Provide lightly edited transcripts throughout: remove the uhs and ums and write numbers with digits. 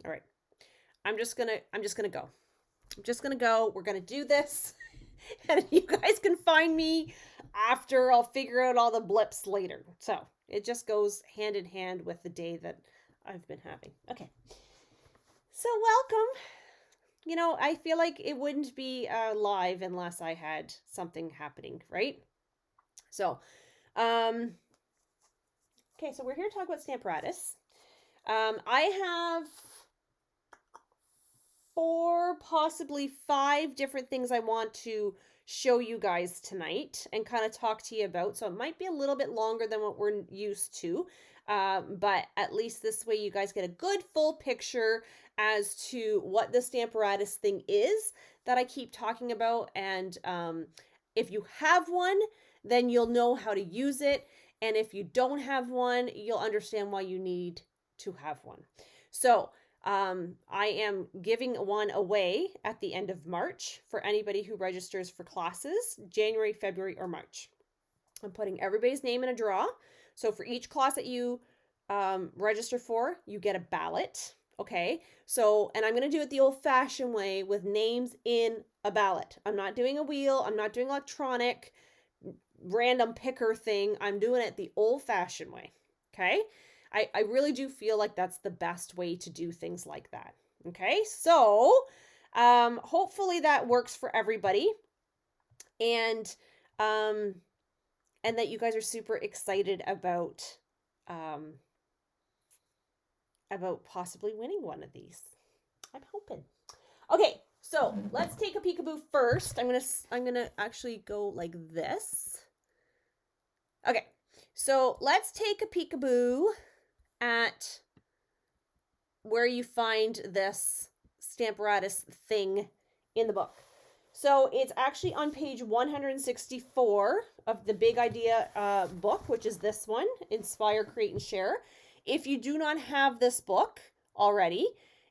All right. I'm just gonna go. I'm just gonna go. We're gonna do this. And you guys can find me after. I'll figure out all the blips later. So it just goes hand in hand with the day that I've been having. Okay. So welcome. I feel like it wouldn't be live unless I had something happening, right? So, um, okay, so we're here to talk about Stamparatus. I have 4, possibly 5 different things I want to show you guys tonight and kind of talk to you about. So it might be a little bit longer than what we're used to, but at least this way you guys get a good full picture as to what the Stamparatus thing is that I keep talking about. And if you have one, then you'll know how to use it. And if you don't have one, you'll understand why you need to have one. So I am giving one away at the end of March for anybody who registers for classes, January, February, or March. I'm putting everybody's name in a draw. So for each class that you register for, you get a ballot. Okay. So, and I'm going to do it the old fashioned way with names in a ballot. I'm not doing a wheel. I'm not doing electronic random picker thing. I'm doing it the old fashioned way. Okay. I really do feel like that's the best way to do things like that. Okay. So, hopefully that works for everybody. And, and that you guys are super excited about possibly winning one of these. I'm hoping. Okay, so let's take a peekaboo first. I'm gonna actually go like this. Okay, so let's take a peekaboo at where you find this Stamparatus thing in the book. So it's actually on page 164 of the Big Idea book, which is this one, Inspire, Create, and Share. If you do not have this book already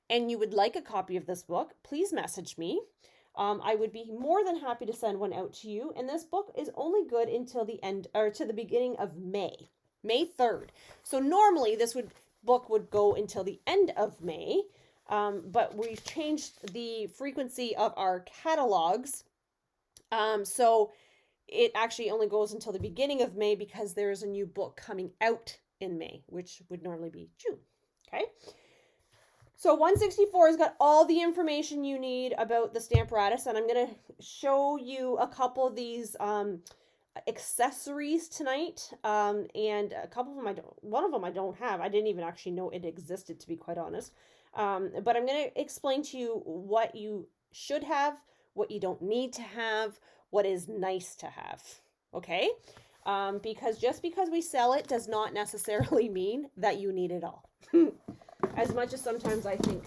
and you would like a copy of this book, please message me. I would be more than happy to send one out to you. And this book is only good until the end, or to the beginning of May 3rd. So normally this book would go until the end of May. But we've changed the frequency of our catalogs. So it actually only goes until the beginning of May because there is a new book coming out in May, which would normally be June. Okay. So 164 has got all the information you need about the Stamparatus, and I'm going to show you a couple of these accessories tonight, and a couple of them one of them I don't have. I didn't even actually know it existed, to be quite honest. But I'm going to explain to you what you should have, what you don't need to have, what is nice to have. Okay? Because just because we sell it does not necessarily mean that you need it all. As much as sometimes I think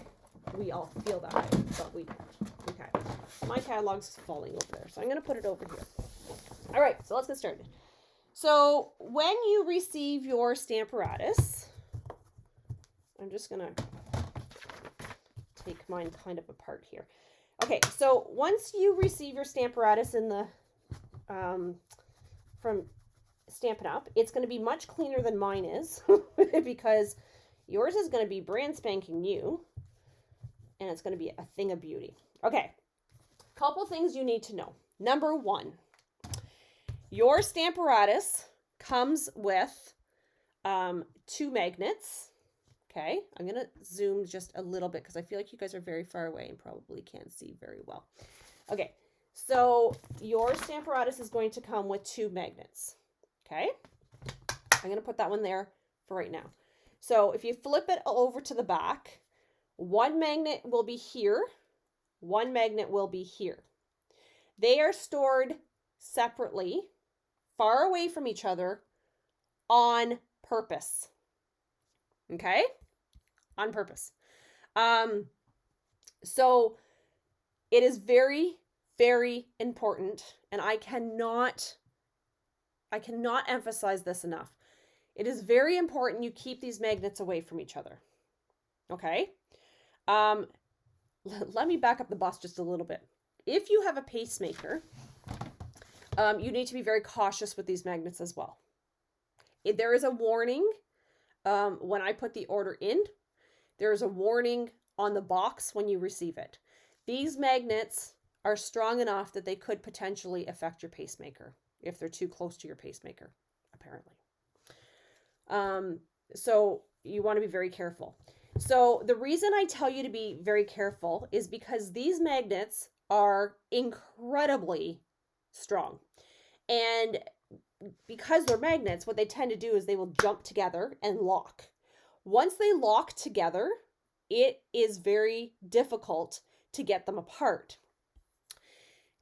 we all feel that way, but we don't. Okay. My catalog's falling over there, so I'm going to put it over here. All right, so let's get started. So when you receive your Stamparatus, I'm just going to take mine kind of apart here. Okay, so once you receive your Stamparatus in the from Stampin' Up, it's going to be much cleaner than mine is because yours is going to be brand spanking new, and it's going to be a thing of beauty. Okay, couple things you need to know. Number 1, your Stamparatus comes with 2 magnets. Okay, I'm going to zoom just a little bit because I feel like you guys are very far away and probably can't see very well. Okay, so your Stamparatus is going to come with 2 magnets. Okay, I'm going to put that one there for right now. So if you flip it over to the back, 1 magnet will be here, 1 magnet will be here. They are stored separately, far away from each other, on purpose. Okay? On purpose. So it is very, very important, and I cannot emphasize this enough. It is very important you keep these magnets away from each other. Okay? Let me back up the bus just a little bit. If you have a pacemaker, you need to be very cautious with these magnets as well. There is a warning when I put the order in. There is a warning on the box when you receive it. These magnets are strong enough that they could potentially affect your pacemaker if they're too close to your pacemaker, apparently. So you want to be very careful. So the reason I tell you to be very careful is because these magnets are incredibly strong. And because they're magnets, what they tend to do is they will jump together and lock. Once they lock together, it is very difficult to get them apart.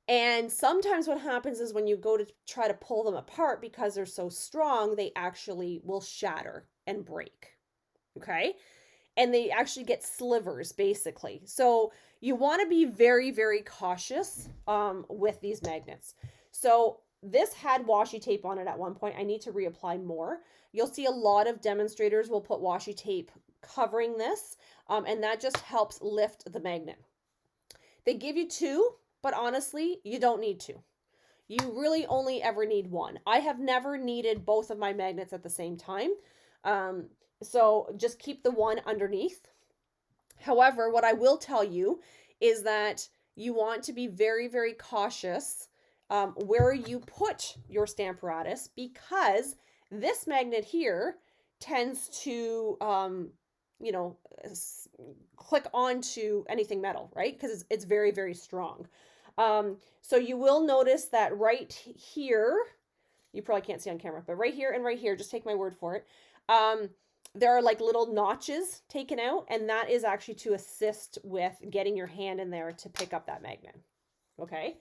And sometimes what happens is when you go to try to pull them apart, because they're so strong, they actually will shatter and break. Okay? And they actually get slivers, basically. So you want to be very, very cautious with these magnets. So this had washi tape on it at one point. I need to reapply more. You'll see a lot of demonstrators will put washi tape covering this, and that just helps lift the magnet. They give you two, but honestly, you don't need two. You really only ever need one. I have never needed both of my magnets at the same time. So just keep the one underneath. However, what I will tell you is that you want to be very, very cautious where you put your Stamparatus, because this magnet here tends to, you know, click onto anything metal, right? Because it's very, very strong. So you will notice that right here, you probably can't see on camera, but right here and right here, just take my word for it. There are like little notches taken out, and that is actually to assist with getting your hand in there to pick up that magnet. Okay.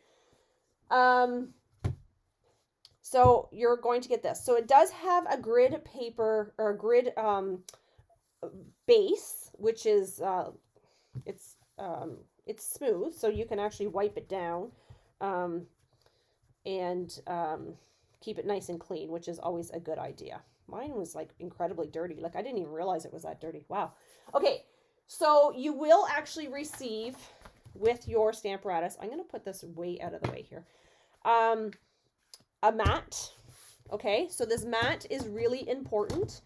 So you're going to get this. So it does have a grid paper or a grid, base, which is, it's smooth, so you can actually wipe it down, and keep it nice and clean, which is always a good idea. Mine was like incredibly dirty. Like I didn't even realize it was that dirty. Wow. Okay. So you will actually receive with your Stamparatus, I'm going to put this way out of the way here, a mat. Okay. So this mat is really important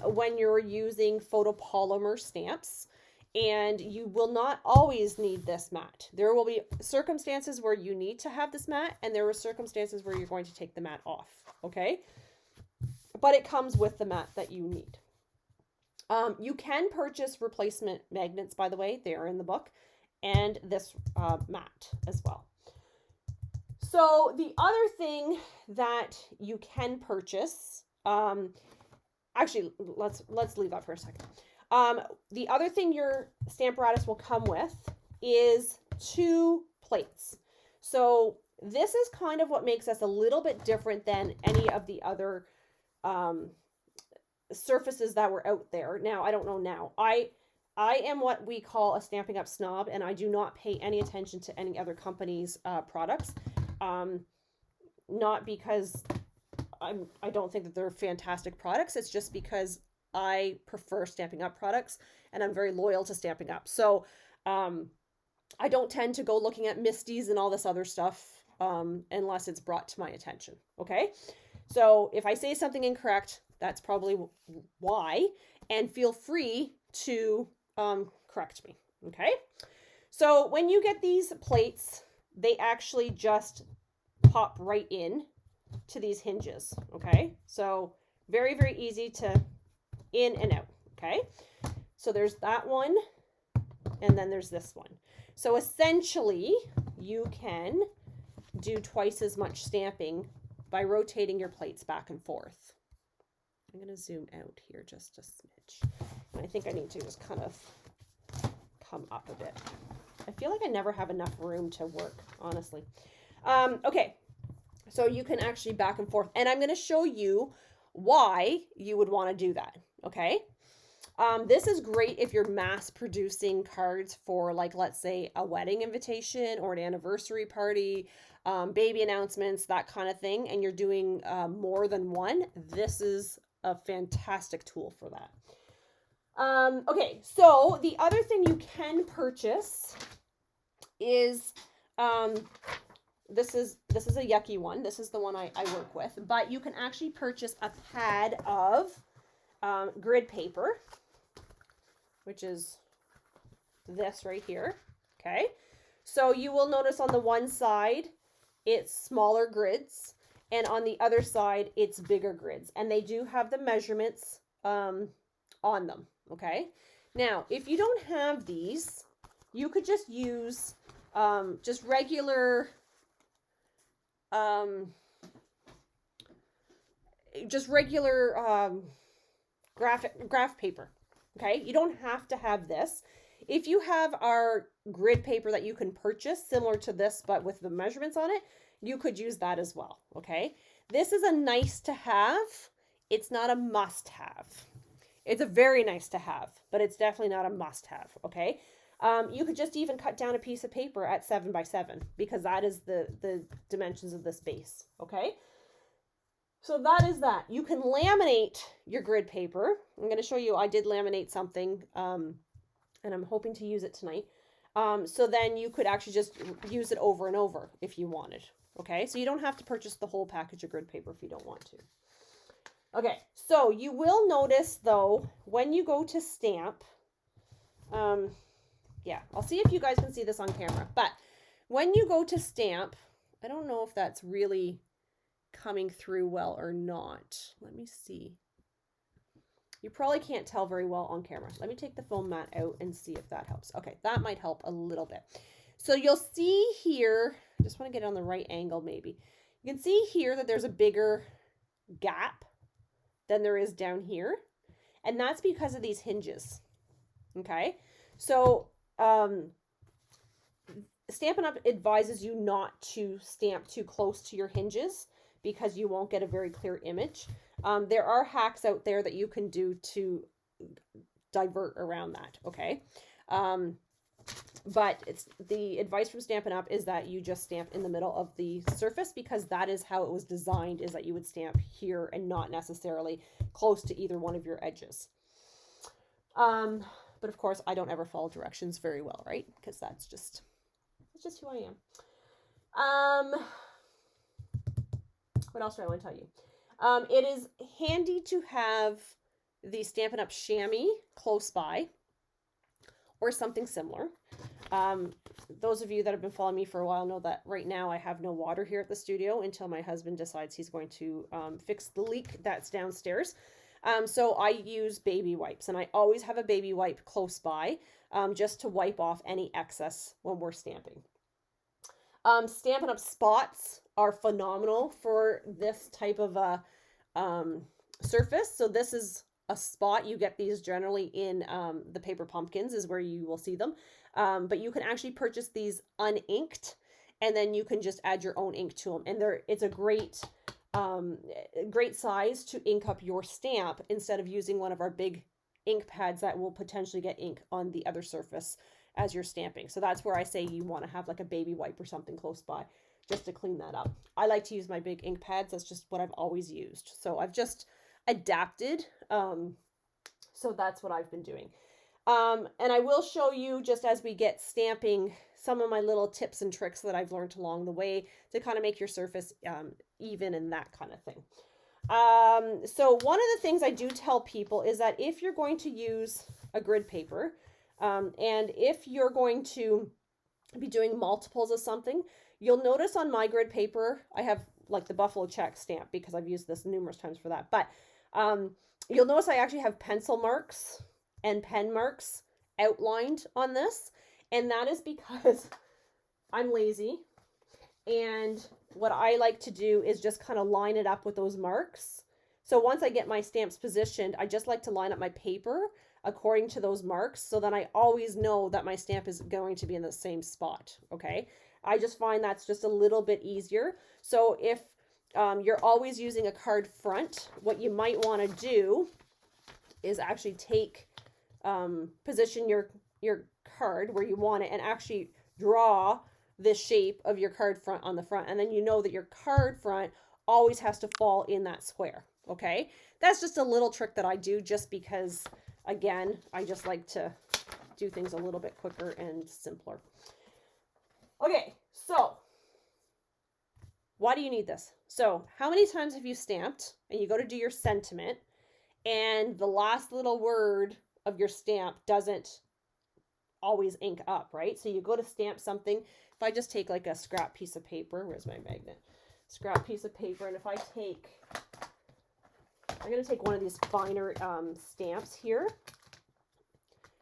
when you're using photopolymer stamps, and you will not always need this mat. There will be circumstances where you need to have this mat, and there are circumstances where you're going to take the mat off. Okay. But it comes with the mat that you need. You can purchase replacement magnets, by the way. They are in the book. And this mat as well. So the other thing that you can purchase, actually, let's leave that for a second. The other thing your Stamparatus will come with is 2 plates. So this is kind of what makes us a little bit different than any of the other surfaces that were out there. Now, I don't know now. I am what we call a Stampin' Up snob, and I do not pay any attention to any other company's products. Not because I don't think that they're fantastic products. It's just because I prefer Stampin' Up products, and I'm very loyal to Stampin' Up. So I don't tend to go looking at Misty's and all this other stuff unless it's brought to my attention. Okay? So if I say something incorrect, that's probably why, and feel free to correct me. Okay? So when you get these plates, they actually just pop right in to these hinges. Okay? So very, very easy to in and out. Okay? So there's that one, and then there's this one. So essentially, you can do twice as much stamping by rotating your plates back and forth. I'm going to zoom out here just a smidge. And I think I need to just kind of come up a bit. I feel like I never have enough room to work, honestly. Okay, so you can actually back and forth. And I'm going to show you why you would want to do that, okay? This is great if you're mass producing cards for, like, let's say a wedding invitation or an anniversary party, baby announcements, that kind of thing, and you're doing more than one. This is a fantastic tool for that. Okay, so the other thing you can purchase is, this is a yucky one. This is the one I work with, but you can actually purchase a pad of grid paper, which is this right here. Okay. So you will notice on the one side, it's smaller grids, and on the other side, it's bigger grids. And they do have the measurements on them. Okay. Now, if you don't have these, you could just use just regular graph paper. Okay, you don't have to have this. If you have our grid paper that you can purchase similar to this but with the measurements on it, you could use that as well. Okay, this is a nice to have. It's not a must have. It's a very nice to have, but it's definitely not a must have. Okay, you could just even cut down a piece of paper at 7 by 7 because that is the dimensions of this base. Okay, so that is that. You can laminate your grid paper. I'm going to show you, I did laminate something, and I'm hoping to use it tonight. So then you could actually just use it over and over if you wanted. Okay, so you don't have to purchase the whole package of grid paper if you don't want to. Okay, so you will notice though, when you go to stamp, yeah, I'll see if you guys can see this on camera, but when you go to stamp, I don't know if that's really coming through well or not. Let me see. You probably can't tell very well on camera. Let me take the foam mat out and see if that helps. Okay, that might help a little bit. So you'll see here, I just want to get it on the right angle maybe. You can see here that there's a bigger gap than there is down here. And that's because of these hinges. Okay, so Stampin' Up! Advises you not to stamp too close to your hinges because you won't get a very clear image. There are hacks out there that you can do to divert around that, okay? But the advice from Stampin' Up! Is that you just stamp in the middle of the surface because that is how it was designed, is that you would stamp here and not necessarily close to either one of your edges. But of course, I don't ever follow directions very well, right? Because that's just who I am. What else do I want to tell you? It is handy to have the Stampin' Up! Chamois close by or something similar. Those of you that have been following me for a while know that right now I have no water here at the studio until my husband decides he's going to fix the leak that's downstairs. So I use baby wipes, and I always have a baby wipe close by just to wipe off any excess when we're stamping. Stampin' Up! Spots are phenomenal for this type of a surface. So this is a spot. You get these generally in the paper pumpkins is where you will see them. But you can actually purchase these uninked, and then you can just add your own ink to them. And it's a great size to ink up your stamp instead of using one of our big ink pads that will potentially get ink on the other surface as you're stamping. So that's where I say you want to have like a baby wipe or something close by just to clean that up. I like to use my big ink pads. That's just what I've always used. So I've just adapted. So that's what I've been doing. And I will show you, just as we get stamping, some of my little tips and tricks that I've learned along the way to kind of make your surface even and that kind of thing. So one of the things I do tell people is that if you're going to use a grid paper, and if you're going to be doing multiples of something, you'll notice on my grid paper, I have like the buffalo check stamp because I've used this numerous times for that. But you'll notice I actually have pencil marks and pen marks outlined on this. And that is because I'm lazy. And what I like to do is just kind of line it up with those marks. So once I get my stamps positioned, I just like to line up my paper according to those marks, so then I always know that my stamp is going to be in the same spot, okay? I just find that's just a little bit easier. So if you're always using a card front, what you might want to do is actually take, position your card where you want it and actually draw the shape of your card front on the front. And then you know that your card front always has to fall in that square, okay? That's just a little trick that I do just because, again, I just like to do things a little bit quicker and simpler. Okay, so why do you need this? So how many times have you stamped and you go to do your sentiment and the last little word of your stamp doesn't always ink up, right? So you go to stamp something. If I just take like a scrap piece of paper, where's my magnet? Scrap piece of paper, and if I'm going to take one of these finer stamps here,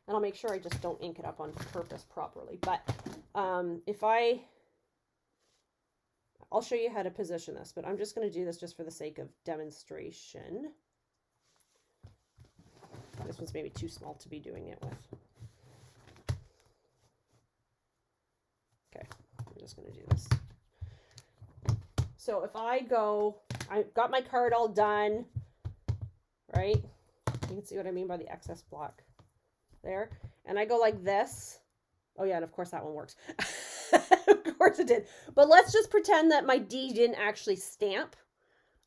and I'll make sure I just don't ink it up on purpose properly. But I'll show you how to position this, but I'm just going to do this just for the sake of demonstration. This one's maybe too small to be doing it with. Okay, I'm just going to do this. So if I got my card all done, right? You can see what I mean by the excess block there. And I go like this. Oh yeah, and of course that one works. Of course it did. But let's just pretend that my D didn't actually stamp.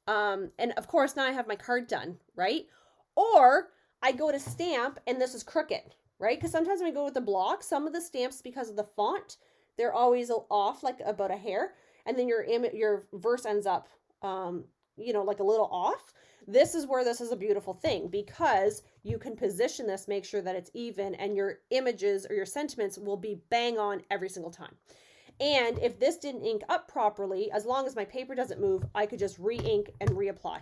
And of course now I have my card done, right? Or I go to stamp and this is crooked, right? Because sometimes when we go with the block, some of the stamps, because of the font, they're always off like about a hair. And then your verse ends up, you know, like a little off. This is where this is a beautiful thing, because you can position this, make sure that it's even, and your images or your sentiments will be bang on every single time. And if this didn't ink up properly, as long as my paper doesn't move, I could just re-ink and reapply,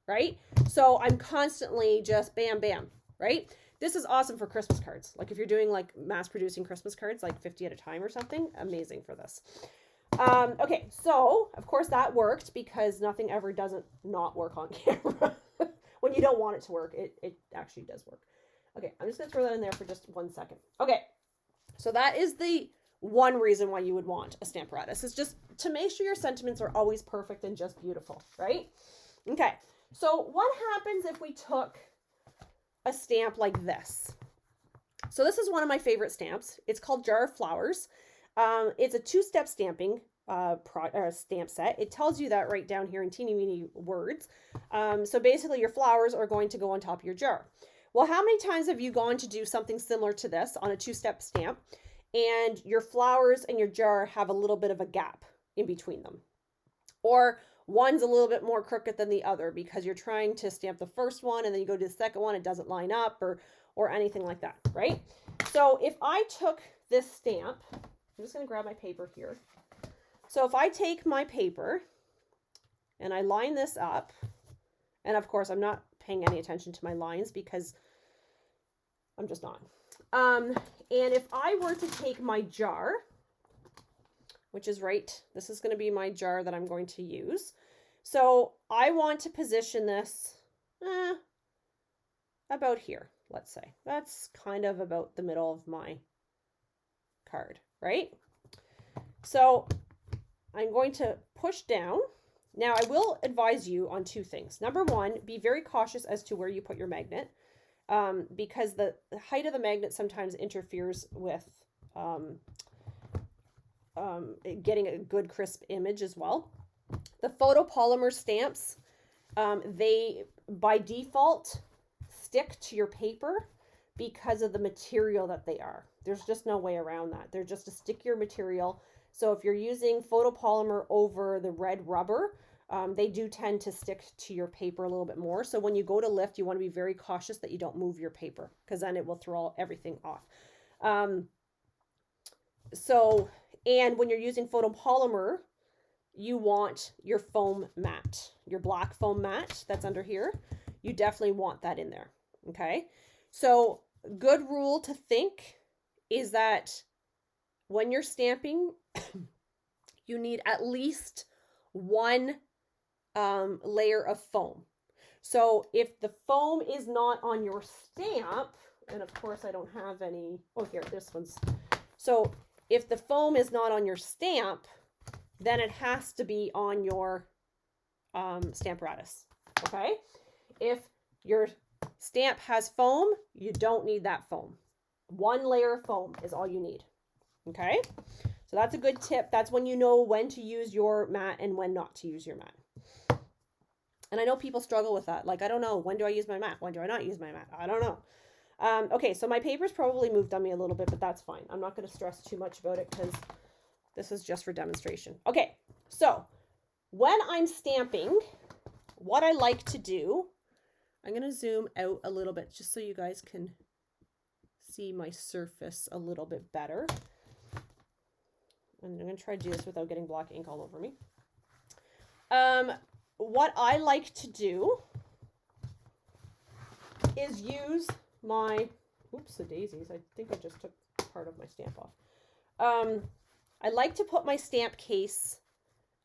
right? So I'm constantly just bam, bam, right? This is awesome for Christmas cards. Like if you're doing like mass producing Christmas cards, like 50 at a time or something, amazing for this. Okay, so of course that worked, because nothing ever doesn't not work on camera. When you don't want it to work, it actually does work. Okay, I'm just gonna throw that in there for just 1 second. Okay, so that is the one reason why you would want a Stamparatus, is just to make sure your sentiments are always perfect and just beautiful, right? Okay, so what happens if we took a stamp like this? So this is one of my favorite stamps. It's called Jar of Flowers. It's a 2-step stamping stamp set. It tells you that right down here in teeny weeny words. So basically your flowers are going to go on top of your jar. Well, how many times have you gone to do something similar to this on a 2-step stamp, and your flowers and your jar have a little bit of a gap in between them? Or one's a little bit more crooked than the other because you're trying to stamp the first one and then you go to the second one, it doesn't line up, or anything like that, right? So if I took this stamp, I'm just going to grab my paper here. So if I take my paper and I line this up, and of course I'm not paying any attention to my lines because I'm just not. And if I were to take my jar, which is right, this is going to be my jar that I'm going to use. So I want to position this about here, let's say. That's kind of about the middle of my card, right? So I'm going to push down. Now I will advise you on 2 things. Number 1, be very cautious as to where you put your magnet, because the height of the magnet sometimes interferes with getting a good crisp image as well. The photopolymer stamps, they by default stick to your paper because of the material that they are. There's just no way around that. They're just a stickier material. So if you're using photopolymer over the red rubber, they do tend to stick to your paper a little bit more. So when you go to lift, you want to be very cautious that you don't move your paper, because then it will throw everything off. And when you're using photopolymer, you want your foam mat, your black foam mat that's under here. You definitely want that in there. Okay. So good rule to think is that when you're stamping, you need at least 1 layer of foam. So if the foam is not on your stamp, and of course I don't have any, oh here, this one's, so if the foam is not on your stamp, then it has to be on your Stamparatus, okay? If your stamp has foam, you don't need that foam. 1 layer of foam is all you need, okay? So that's a good tip. That's when you know when to use your mat and when not to use your mat. And I know people struggle with that. Like, I don't know, when do I use my mat? When do I not use my mat? I don't know. Okay, so my paper's probably moved on me a little bit, but that's fine. I'm not going to stress too much about it because this is just for demonstration. Okay, so when I'm stamping, what I like to do, I'm going to zoom out a little bit just so you guys can see my surface a little bit better. And I'm going to try to do this without getting black ink all over me. What I like to do is use my, oops, the daisies. I think I just took part of my stamp off. I like to put my stamp case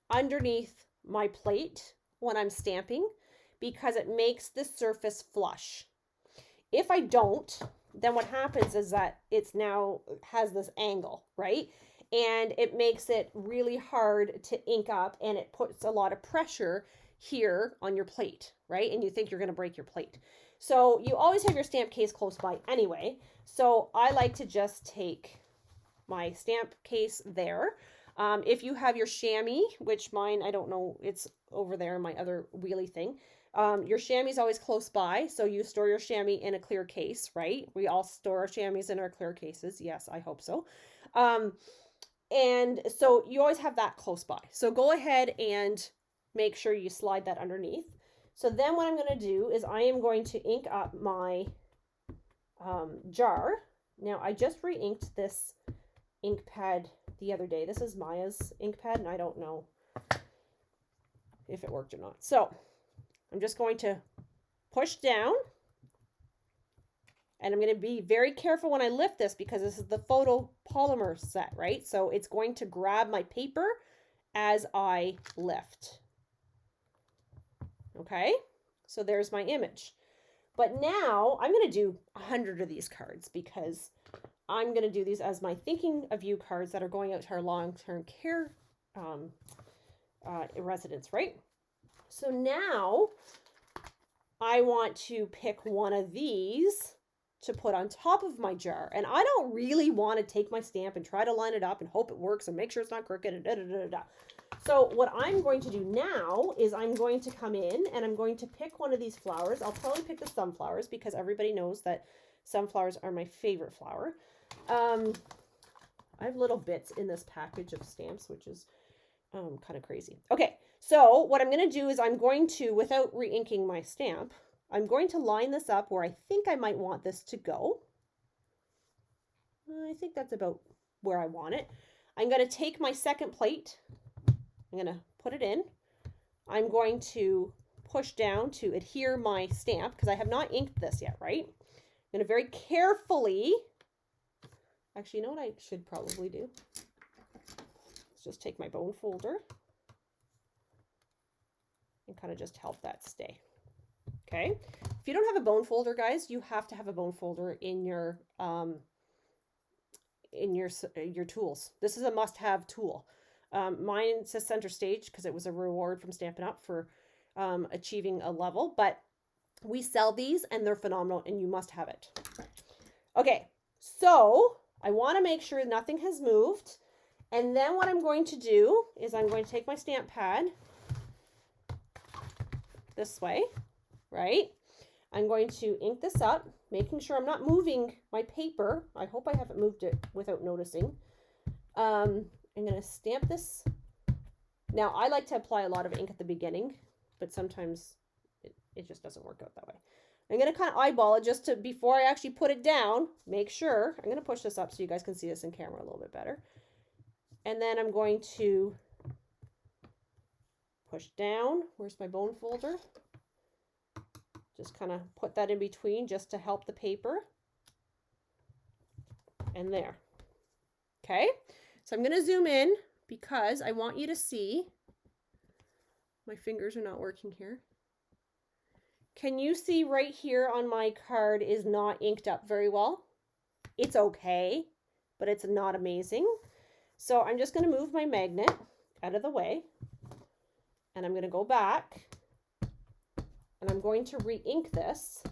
underneath my plate when I'm stamping because it makes the surface flush. If I don't, then what happens is that it's now has this angle, right? And it makes it really hard to ink up, and it puts a lot of pressure here on your plate, right? And you think you're going to break your plate. So you always have your stamp case close by anyway. So I like to just take my stamp case there. If you have your chamois, which mine, I don't know, it's over there in my other wheelie thing. Your chamois is always close by, so you store your chamois in a clear case, right? We all store our chamois in our clear cases. Yes, I hope so. And so you always have that close by. So go ahead and make sure you slide that underneath. So then what I'm going to do is I am going to ink up my jar. Now I just re-inked this ink pad the other day. This is Maya's ink pad, and I don't know if it worked or not. So I'm just going to push down, and I'm going to be very careful when I lift this because this is the photopolymer set, right? So it's going to grab my paper as I lift. Okay, so there's my image. But now I'm going to do 100 of these cards because I'm going to do these as my thinking of you cards that are going out to our long-term care residents, right? So now I want to pick one of these to put on top of my jar. And I don't really want to take my stamp and try to line it up and hope it works and make sure it's not crooked and da da da da. So what I'm going to do now is I'm going to come in and I'm going to pick one of these flowers. I'll probably pick the sunflowers because everybody knows that sunflowers are my favorite flower. I have little bits in this package of stamps, which is kind of crazy. Okay, so what I'm going to do is I'm going to, without re-inking my stamp, I'm going to line this up where I think I might want this to go. I think that's about where I want it. I'm going to take my second plate. I'm going to put it in. I'm going to push down to adhere my stamp because I have not inked this yet, right? I'm going to very carefully, actually, you know what I should probably do? Let's just take my bone folder and kind of just help that stay. Okay. If you don't have a bone folder, guys, you have to have a bone folder in your tools. This is a must-have tool. Mine says center stage because it was a reward from Stampin' Up for achieving a level, but we sell these and they're phenomenal and you must have it. Okay, so I want to make sure nothing has moved. And then what I'm going to do is I'm going to take my stamp pad this way, right? I'm going to ink this up, making sure I'm not moving my paper. I hope I haven't moved it without noticing. I'm going to stamp this. Now, I like to apply a lot of ink at the beginning, but sometimes it just doesn't work out that way. I'm going to kind of eyeball it just to, before I actually put it down, make sure. I'm going to push this up so you guys can see this in camera a little bit better. And then I'm going to push down. Where's my bone folder? Just kind of put that in between just to help the paper. And there. Okay. So I'm going to zoom in because I want you to see. My fingers are not working here. Can you see right here on my card is not inked up very well? It's okay, but it's not amazing. So I'm just going to move my magnet out of the way. And I'm going to go back. And I'm going to re-ink this.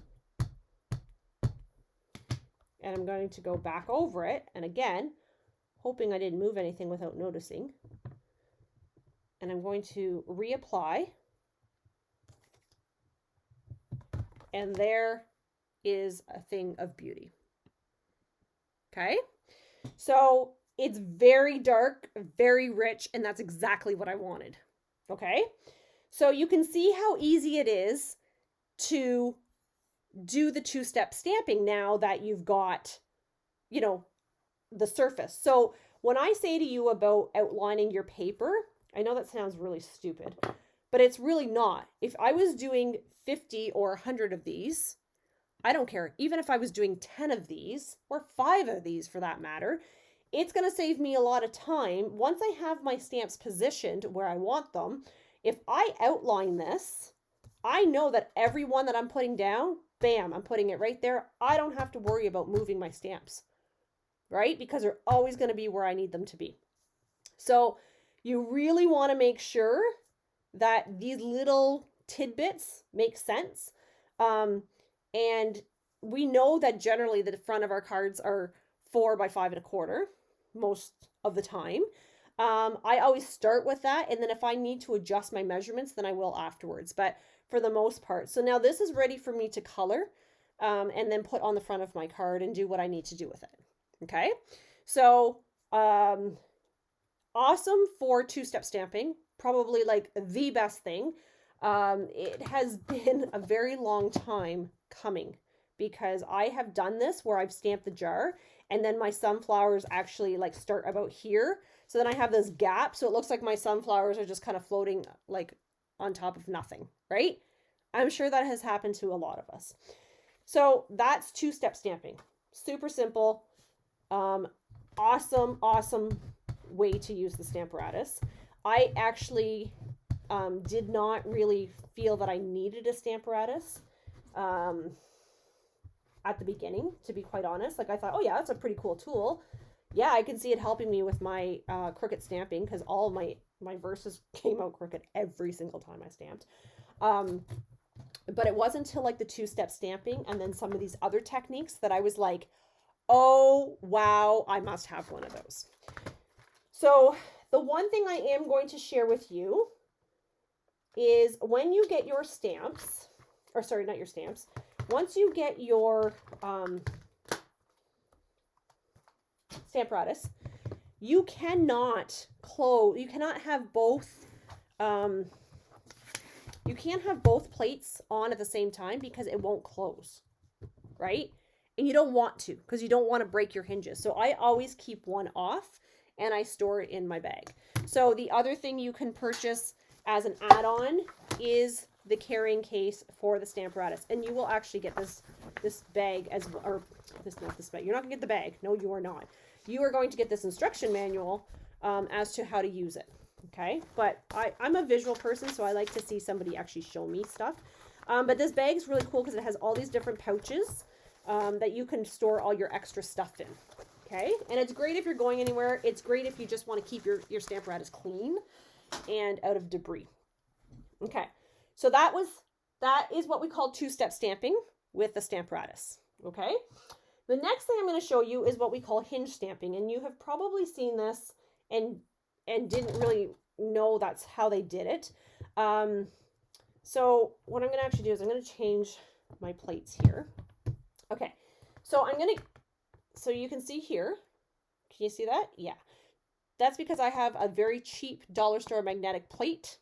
And I'm going to go back over it. And again, hoping I didn't move anything without noticing. And I'm going to reapply. And there is a thing of beauty. Okay? So it's very dark, very rich, and that's exactly what I wanted. Okay? So you can see how easy it is to do the two-step stamping now that you've got you know, the surface. So when I say to you about outlining your paper, I know that sounds really stupid, but it's really not. If I was doing 50 or 100 of these, I don't care. Even if I was doing 10 of these or 5 of these for that matter, it's going to save me a lot of time. Once I have my stamps positioned where I want them, if I outline this, I know that every one that I'm putting down, bam, I'm putting it right there. I don't have to worry about moving my stamps, right? Because they're always going to be where I need them to be. So you really want to make sure that these little tidbits make sense. And we know that generally the front of our cards are 4 by 5.25 most of the time. I always start with that, and then if I need to adjust my measurements, then I will afterwards, but for the most part. So now this is ready for me to color, and then put on the front of my card and do what I need to do with it. Okay, so awesome for two-step stamping, probably like the best thing. It has been a very long time coming because I have done this where I've stamped the jar and then my sunflowers actually like start about here. So then I have this gap. So it looks like my sunflowers are just kind of floating like on top of nothing, right? I'm sure that has happened to a lot of us. So that's two-step stamping. Super simple. Awesome way to use the Stamparatus. I actually did not really feel that I needed a Stamparatus at the beginning, to be quite honest. Like I thought, oh yeah, that's a pretty cool tool. Yeah, I can see it helping me with my crooked stamping because all of my verses came out crooked every single time I stamped. But it wasn't until like the two-step stamping and then some of these other techniques that I was like, oh wow, I must have one of those. So the one thing I am going to share with you is when you get your stamps, or sorry, not your stamps, once you get your Stamparatus, you cannot have both, you can't have both plates on at the same time because it won't close, right? And you don't want to because you don't want to break your hinges. So I always keep one off and I store it in my bag. So the other thing you can purchase as an add-on is the carrying case for the Stamparatus, and you will actually get this bag as well, or not this bag. You're not gonna get the bag. No, you are not. You are going to get this instruction manual as to how to use it. Okay, but I'm a visual person, so I like to see somebody actually show me stuff. But this bag is really cool because it has all these different pouches that you can store all your extra stuff in. Okay, and it's great if you're going anywhere. It's great if you just want to keep your Stamparatus clean and out of debris. Okay, so that is what we call two-step stamping with the Stamparatus. Okay, the next thing I'm going to show you is what we call hinge stamping, and you have probably seen this and didn't really know that's how they did it. So what I'm going to actually do is I'm going to change my plates here. Okay, so so you can see here. Can you see that? Yeah. That's because I have a very cheap dollar store magnetic plate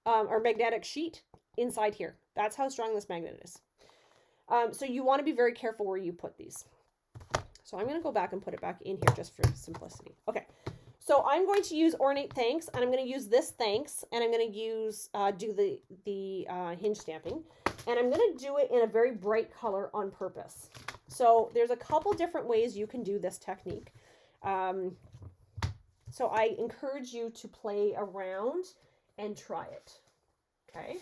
or magnetic sheet inside here. That's how strong this magnet is. So you want to be very careful where you put these. So I'm going to go back and put it back in here just for simplicity. Okay. So I'm going to use Ornate Thanks, and I'm going to use this Thanks, and I'm going to use do the hinge stamping, and I'm going to do it in a very bright color on purpose. So there's a couple different ways you can do this technique. So I encourage you to play around and try it. Okay.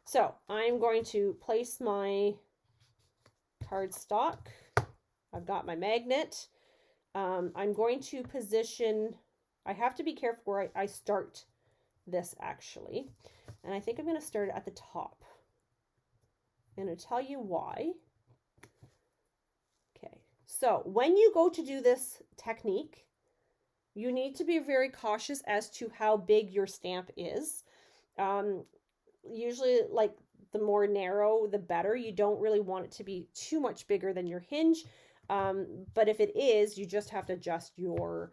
So I'm going to place my cardstock. I've got my magnet. I'm going to position, I have to be careful where I start this actually. And I think I'm going to start it at the top. I'm going to tell you why. Okay, so when you go to do this technique, you need to be very cautious as to how big your stamp is. Usually, like, the more narrow, the better. You don't really want it to be too much bigger than your hinge. But if it is, you just have to adjust your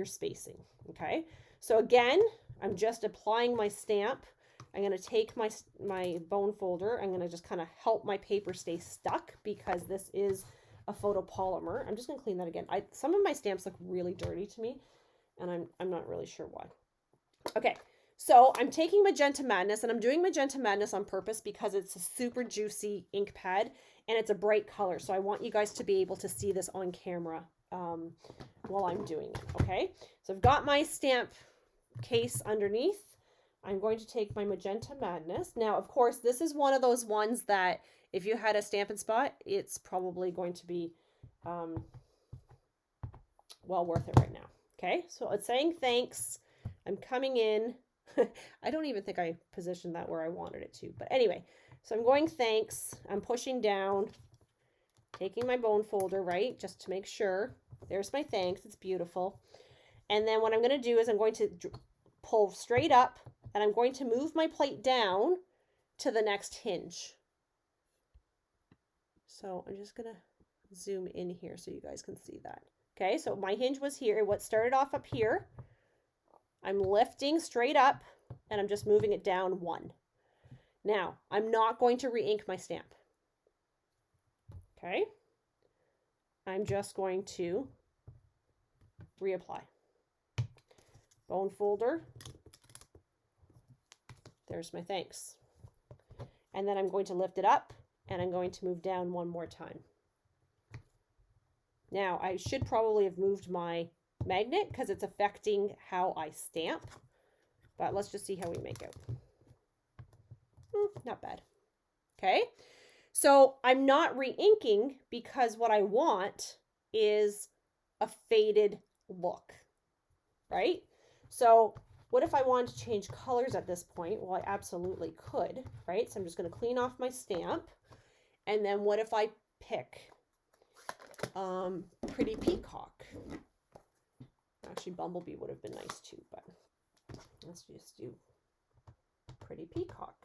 spacing. Okay. So again, I'm just applying my stamp. I'm going to take my bone folder. I'm going to just kind of help my paper stay stuck because this is a photopolymer. I'm just going to clean that again. Some of my stamps look really dirty to me, and I'm not really sure why. Okay, so I'm taking Magenta Madness, and I'm doing Magenta Madness on purpose because it's a super juicy ink pad, and it's a bright color. So I want you guys to be able to see this on camera while I'm doing it, okay? So I've got my stamp case underneath. I'm going to take my Magenta Madness. Now, of course, this is one of those ones that if you had a Stampin' Spot, it's probably going to be well worth it right now. Okay, so it's saying thanks. I'm coming in. I don't even think I positioned that where I wanted it to. But anyway, so I'm going thanks. I'm pushing down, taking my bone folder, right, just to make sure. There's my thanks. It's beautiful. And then what I'm going to do is I'm going to pull straight up, and I'm going to move my plate down to the next hinge. So I'm just going to zoom in here so you guys can see that. Okay, so my hinge was here. What started off up here, I'm lifting straight up, and I'm just moving it down one. Now, I'm not going to re-ink my stamp. Okay, I'm just going to reapply. Bone folder. There's my thanks. And then I'm going to lift it up, and I'm going to move down one more time. Now, I should probably have moved my magnet because it's affecting how I stamp. But let's just see how we make out. Not bad. Okay, so I'm not re-inking because what I want is a faded look, right? So what if I wanted to change colors at this point? Well, I absolutely could, right? So I'm just going to clean off my stamp. And then what if I pick Pretty Peacock? Actually, Bumblebee would have been nice too, but let's just do Pretty Peacock.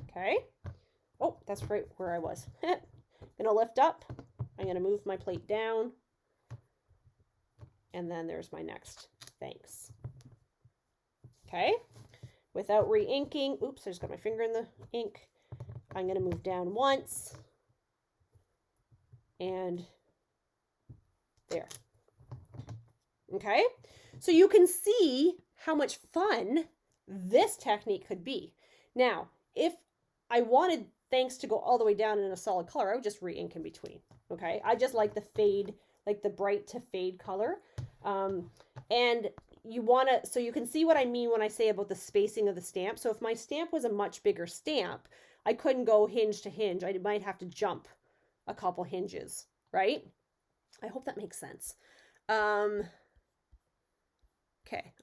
Okay. Oh, that's right where I was. I'm going to lift up. I'm going to move my plate down. And then there's my next thanks. Okay. Without re-inking. Oops, I just got my finger in the ink. I'm going to move down once. And there. Okay. So you can see how much fun this technique could be. Now, if I wanted thanks to go all the way down in a solid color, I would just re-ink in between. Okay. I just like the fade, like the bright to fade color. And you want to, so you can see what I mean when I say about the spacing of the stamp. So if my stamp was a much bigger stamp, I couldn't go hinge to hinge. I might have to jump a couple hinges, right? I hope that makes sense. Okay,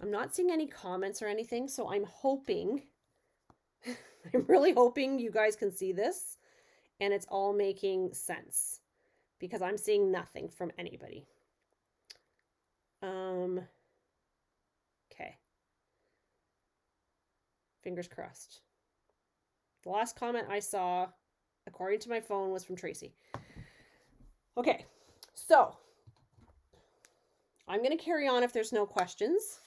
I'm not seeing any comments or anything, so I'm hoping, I'm really hoping you guys can see this and it's all making sense because I'm seeing nothing from anybody. Okay. Fingers crossed. The last comment I saw, according to my phone, was from Tracy. Okay, so I'm going to carry on if there's no questions.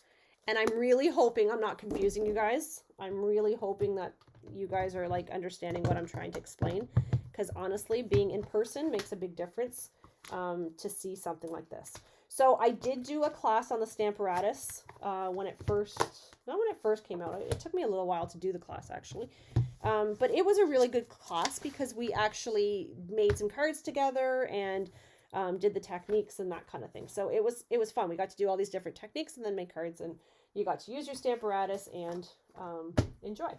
And I'm really hoping I'm not confusing you guys. I'm really hoping that you guys are like understanding what I'm trying to explain. Because honestly, being in person makes a big difference to see something like this. So I did do a class on the Stamparatus when it first, not when it first came out. It took me a little while to do the class actually. But it was a really good class because we actually made some cards together and did the techniques and that kind of thing. So it was fun. We got to do all these different techniques and then make cards, and you got to use your Stamparatus and enjoy.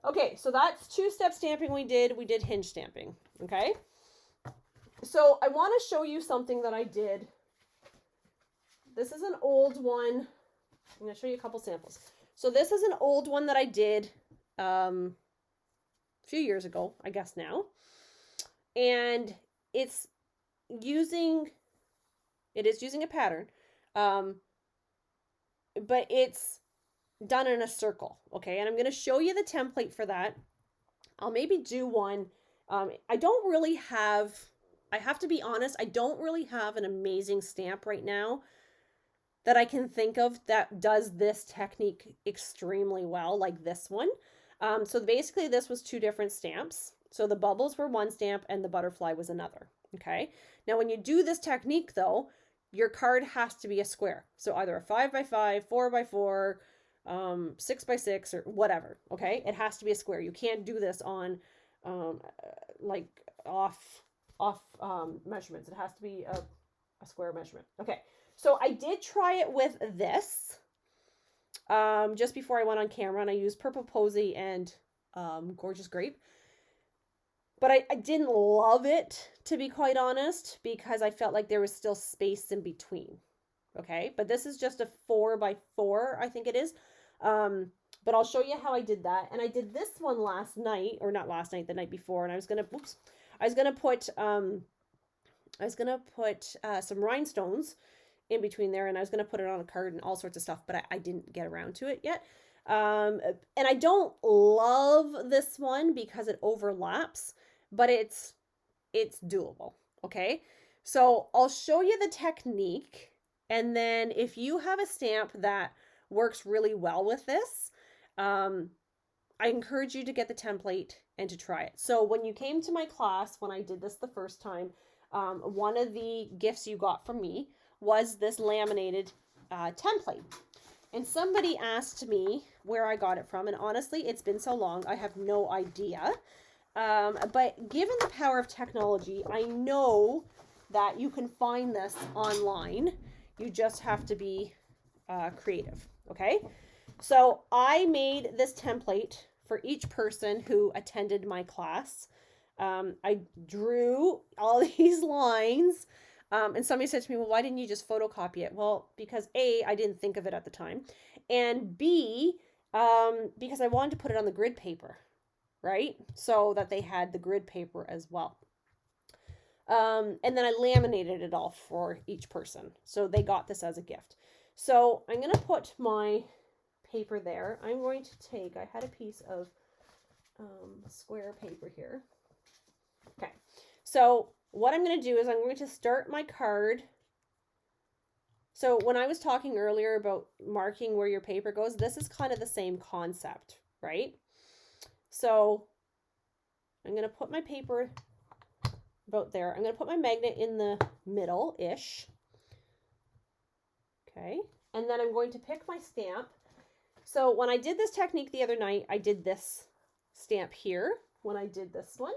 Okay, so that's two-step stamping we did. We did hinge stamping, okay? So I want to show you something that I did. This is an old one. I'm going to show you a couple samples. So this is an old one that I did a few years ago, I guess now. And it is using a pattern, but it's done in a circle, okay? And I'm going to show you the template for that. I'll maybe do one. I don't really have, I have to be honest, I don't really have an amazing stamp right now that I can think of that does this technique extremely well, like this one. So basically this was two different stamps. So the bubbles were one stamp and the butterfly was another. Okay. Now, when you do this technique though, your card has to be a square. So either a 5x5, 4x4, 6x6, or whatever. Okay. It has to be a square. You can't do this on like off measurements. It has to be a square measurement. Okay. So I did try it with this just before I went on camera, and I used Purple Posy and Gorgeous Grape. But I didn't love it, to be quite honest, because I felt like there was still space in between. Okay, but this is just a 4x4, I think it is. But I'll show you how I did that. And I did this one last night, or not last night, the night before. And I was gonna put some rhinestones in between there, and I was gonna put it on a card and all sorts of stuff, but I didn't get around to it yet. And I don't love this one because it overlaps, but it's doable. Okay, so I'll show you the technique, and then if you have a stamp that works really well with this, I encourage you to get the template and to try it. So when you came to my class, when I did this the first time, one of the gifts you got from me was this laminated template. And somebody asked me where I got it from, and honestly, it's been so long, I have no idea. But given the power of technology, I know that you can find this online. You just have to be creative, okay? So I made this template for each person who attended my class. I drew all these lines. And somebody said to me, well, why didn't you just photocopy it? Well, because A, I didn't think of it at the time. And B, because I wanted to put it on the grid paper, right? So that they had the grid paper as well. And then I laminated it all for each person. So they got this as a gift. So I'm going to put my paper there. I'm going to take, I had a piece of square paper here. Okay. So what I'm going to do is I'm going to start my card. So when I was talking earlier about marking where your paper goes, this is kind of the same concept, right? So I'm going to put my paper about there. I'm going to put my magnet in the middle-ish. Okay. And then I'm going to pick my stamp. So when I did this technique the other night, I did this stamp here when I did this one.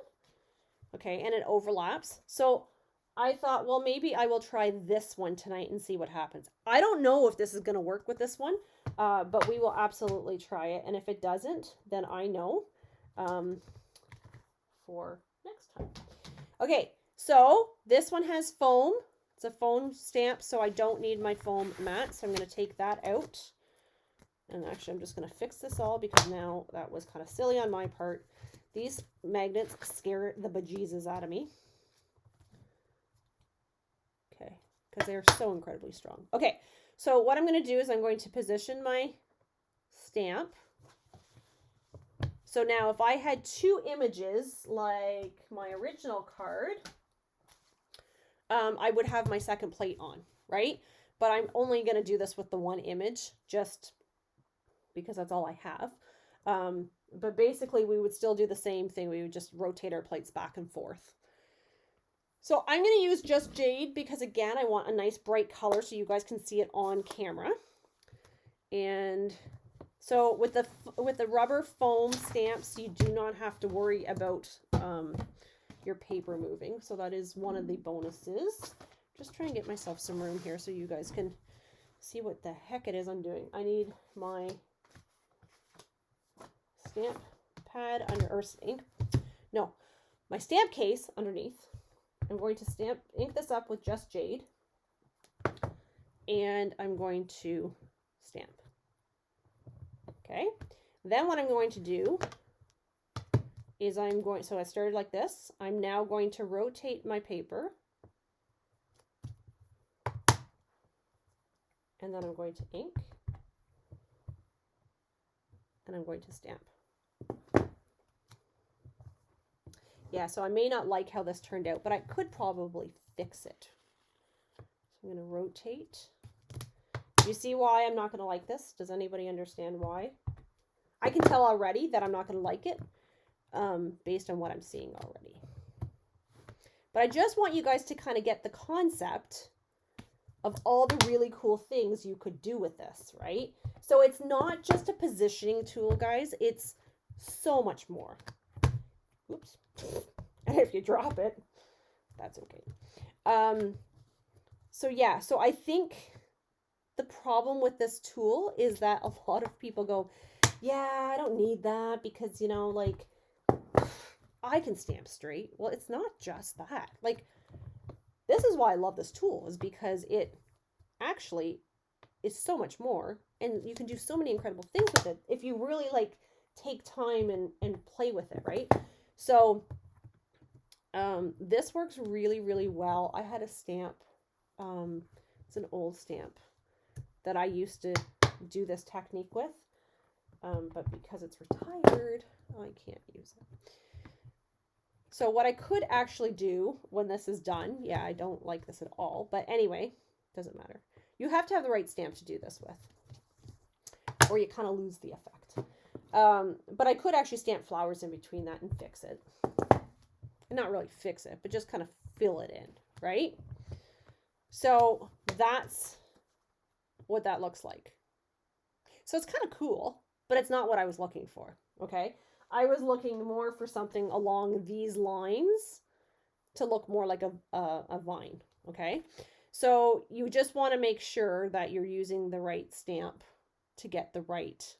Okay, and it overlaps. So I thought, well, maybe I will try this one tonight and see what happens. I don't know if this is going to work with this one, but we will absolutely try it. And if it doesn't, then I know for next time. Okay, so this one has foam. It's a foam stamp, so I don't need my foam mat. So I'm going to take that out. And actually, I'm just going to fix this all because now that was kind of silly on my part. These magnets scare the bejesus out of me. Okay, because they're so incredibly strong. Okay, so what I'm going to do is I'm going to position my stamp. So now if I had two images like my original card, I would have my second plate on, right? But I'm only going to do this with the one image just because that's all I have. But basically we would still do the same thing. We would just rotate our plates back and forth. So I'm going to use just jade because again, I want a nice bright color so you guys can see it on camera. And so with the rubber foam stamps, you do not have to worry about your paper moving. So that is one of the bonuses. Just trying to get myself some room here so you guys can see what the heck it is I'm doing. I need my stamp pad under, or ink, no, my stamp case underneath. I'm going to ink this up with just jade, and I'm going to stamp. Okay, then what I'm going to do is so I started like this. I'm now going to rotate my paper, and then I'm going to ink, and I'm going to stamp. Yeah, so I may not like how this turned out, but I could probably fix it. So I'm going to rotate. Do you see why I'm not going to like this? Does anybody understand why? I can tell already that I'm not going to like it. based on what I'm seeing already. But I just want you guys to kind of get the concept of all the really cool things you could do with this, right? So it's not just a positioning tool, guys. It's so much more. Oops. And if you drop it, that's okay. So yeah, so I think the problem with this tool is that a lot of people go, yeah, I don't need that because, you know, like, I can stamp straight. Well, it's not just that. Like, this is why I love this tool, is because it actually is so much more, and you can do so many incredible things with it if you really, like, take time and play with it, right? So, this works really, really well. I had a stamp, it's an old stamp that I used to do this technique with, but because it's retired, I can't use it. So what I could actually do when this is done, yeah, I don't like this at all, but anyway, doesn't matter. You have to have the right stamp to do this with, or you kind of lose the effect. But I could actually stamp flowers in between that and fix it. And not really fix it, but just kind of fill it in, right? So that's what that looks like. So it's kind of cool, but it's not what I was looking for, okay? I was looking more for something along these lines to look more like a vine, okay? So you just want to make sure that you're using the right stamp to get the right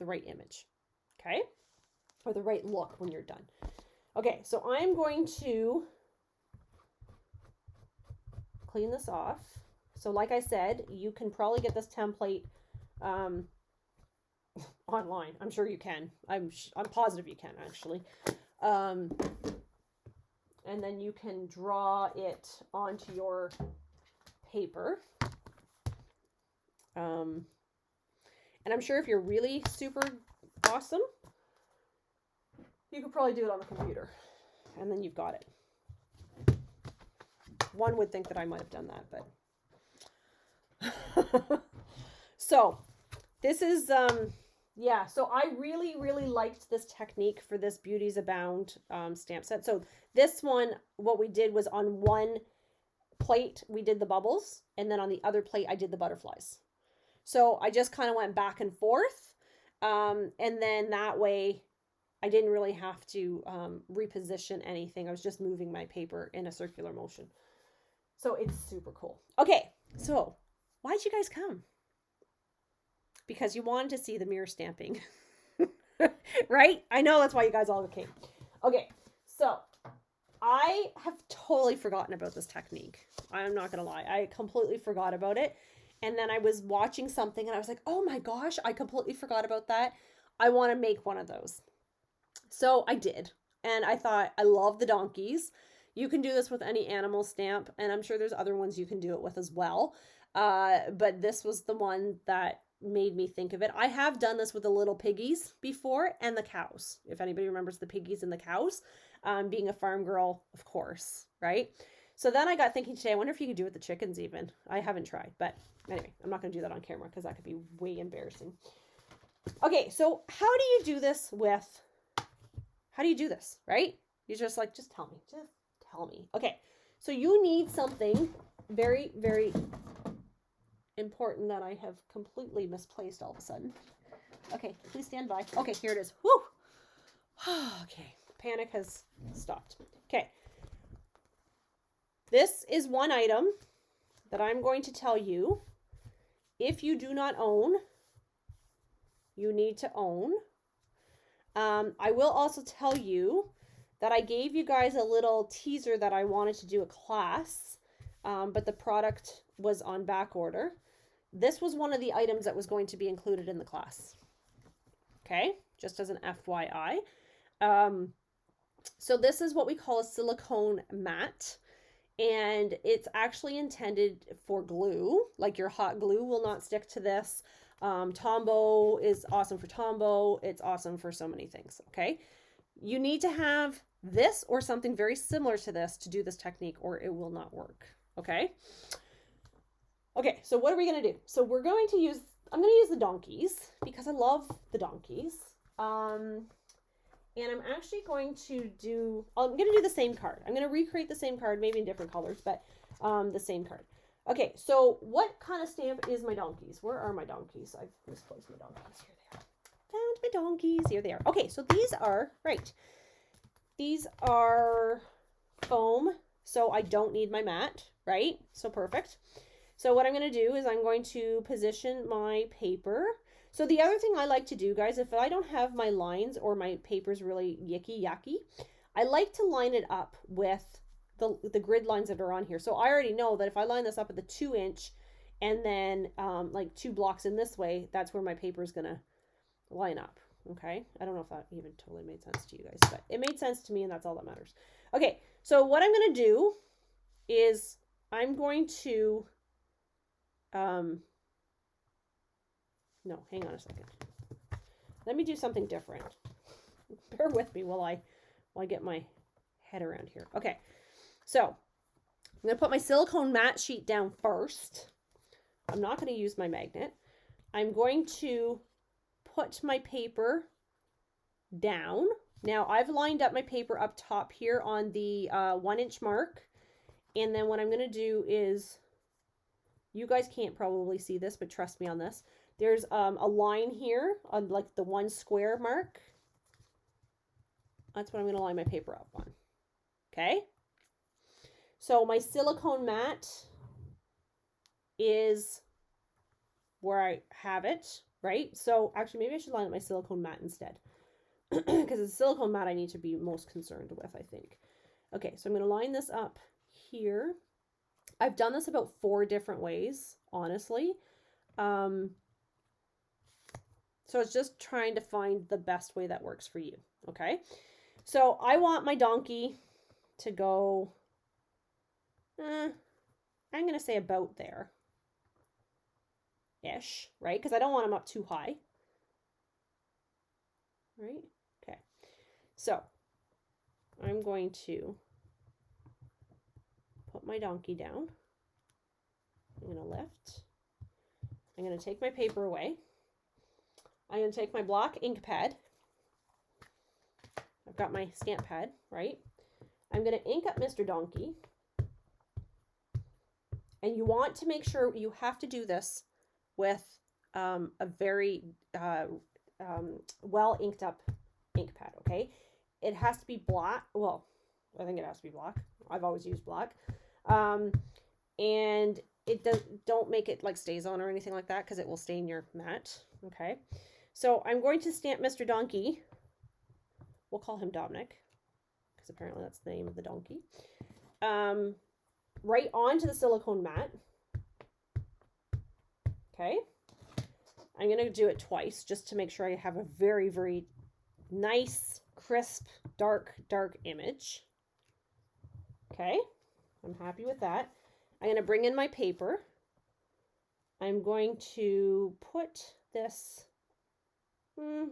image, okay? Or the right look when you're done. Okay, so I'm going to clean this off. So like I said, you can probably get this template online. I'm sure you can. I'm positive you can, actually. And then you can draw it onto your paper. And I'm sure if you're really super awesome, you could probably do it on the computer. And then you've got it. One would think that I might have done that, but... So, this is... yeah, so I really, really liked this technique for this Beauties Abound stamp set. So this one, what we did was on one plate, we did the bubbles, and then on the other plate, I did the butterflies. So I just kind of went back and forth, and then that way, I didn't really have to reposition anything. I was just moving my paper in a circular motion. So it's super cool. Okay, so why'd you guys come? Because you wanted to see the mirror stamping, right? I know that's why you guys all came. Okay, so I have totally forgotten about this technique. I'm not going to lie. I completely forgot about it. And then I was watching something and I was like, oh my gosh, I completely forgot about that. I want to make one of those. So I did. And I thought, I love the donkeys. You can do this with any animal stamp. And I'm sure there's other ones you can do it with as well. But this was the one that made me think of it. I have done this with the little piggies before and the cows. If anybody remembers the piggies and the cows, being a farm girl, of course, right? So then I got thinking today, I wonder if you could do it with the chickens even. I haven't tried, but anyway, I'm not going to do that on camera because that could be way embarrassing. Okay, so how do you do this right? You're just like, just tell me. Okay, so you need something very, very important that I have completely misplaced all of a sudden. Okay, please stand by. Okay, here it is. Whew. Okay, panic has stopped. Okay. This is one item that I'm going to tell you, if you do not own, you need to own. I will also tell you that I gave you guys a little teaser that I wanted to do a class, but the product was on back order. This was one of the items that was going to be included in the class. Okay, just as an FYI. So this is what we call a silicone mat. And it's actually intended for glue. Like your hot glue will not stick to this. Tombow is awesome for Tombow. It's awesome for so many things, okay? You need to have this or something very similar to this to do this technique, or it will not work, okay? Okay, so what are we going to do? So I'm going to use the donkeys because I love the donkeys. And I'm actually going to do, I'm going to do the same card. I'm going to recreate the same card, maybe in different colors, but the same card. Okay, so what kind of stamp is my donkeys? Where are my donkeys? I've misplaced my donkeys. Here they are. Found my donkeys. Here they are. Okay, so these are, right, these are foam, so I don't need my mat, right? So perfect. So what I'm going to do is I'm going to position my paper. So the other thing I like to do, guys, if I don't have my lines or my paper's really yucky, I like to line it up with the grid lines that are on here. So I already know that if I line this up at the 2-inch and then like 2 blocks in this way, that's where my paper is going to line up. Okay, I don't know if that even totally made sense to you guys, but it made sense to me, and that's all that matters. Okay, so what I'm going to do is I'm going to no, hang on a second. Let me do something different. Bear with me while I get my head around here. Okay, so I'm going to put my silicone mat sheet down first. I'm not going to use my magnet. I'm going to put my paper down. Now I've lined up my paper up top here on the 1-inch mark. And then what I'm going to do is, you guys can't probably see this, but trust me on this. There's a line here on like the 1 square mark. That's what I'm going to line my paper up on. Okay. So my silicone mat is where I have it, right? So actually maybe I should line up my silicone mat instead, because it's the silicone mat I need to be most concerned with, I think. Okay, so I'm going to line this up here. I've done this about 4 different ways, honestly. So it's just trying to find the best way that works for you, okay? So I want my donkey to go, I'm going to say about there-ish, right? Because I don't want him up too high, right? Okay, so I'm going to put my donkey down. I'm going to lift. I'm going to take my paper away. I'm going to take my block ink pad. I've got my stamp pad, right? I'm going to ink up Mr. Donkey. And you want to make sure you have to do this with a very well inked up ink pad, okay? It has to be black. Well, I think it has to be black. I've always used black. And it don't make it like stays on or anything like that, because it will stain your mat, okay? So I'm going to stamp Mr. Donkey. We'll call him Dominic, because apparently that's the name of the donkey. Right onto the silicone mat. Okay. I'm going to do it twice just to make sure I have a very, very nice, crisp, dark image. Okay. I'm happy with that. I'm going to bring in my paper. I'm going to put this, I'm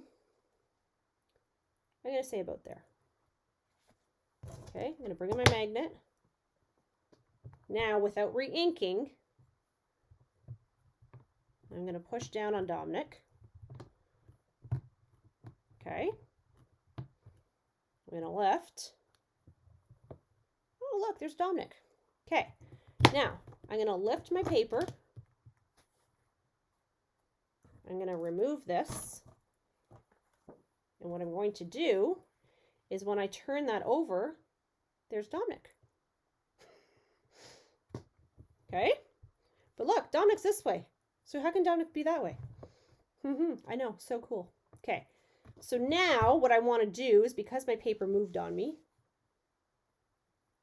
going to say about there. Okay, I'm going to bring in my magnet. Now, without re-inking, I'm going to push down on Dominic. Okay. I'm going to lift. Oh, look, there's Dominic. Okay. Now, I'm going to lift my paper. I'm going to remove this. And what I'm going to do is when I turn that over, there's Dominic. Okay? But look, Dominic's this way. So how can Dominic be that way? I know, so cool. Okay. So now what I want to do is, because my paper moved on me,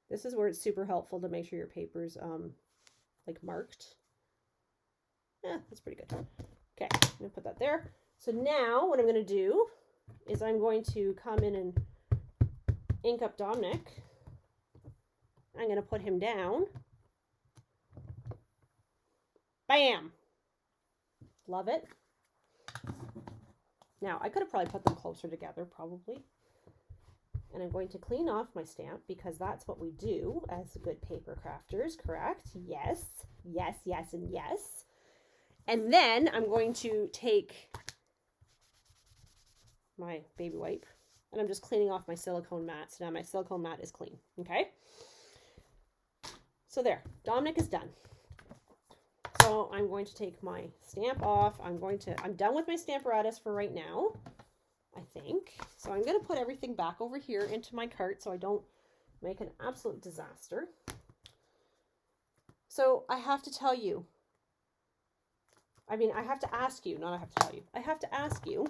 this is where it's super helpful to make sure your paper's like marked. Yeah, that's pretty good. Okay, I'm going to put that there. So now what I'm going to do is I'm going to come in and ink up Dominic. I'm going to put him down. Bam! Love it. Now, I could have probably put them closer together, probably. And I'm going to clean off my stamp, because that's what we do as good paper crafters, correct? Yes, yes, yes, and yes. And then I'm going to take my baby wipe. And I'm just cleaning off my silicone mat. So now my silicone mat is clean. Okay. So there, Dominic is done. So I'm going to take my stamp off. I'm done with my Stamparatus for right now, I think. So I'm going to put everything back over here into my cart so I don't make an absolute disaster. So I have to tell you, I have to ask you, not I have to tell you. I have to ask you,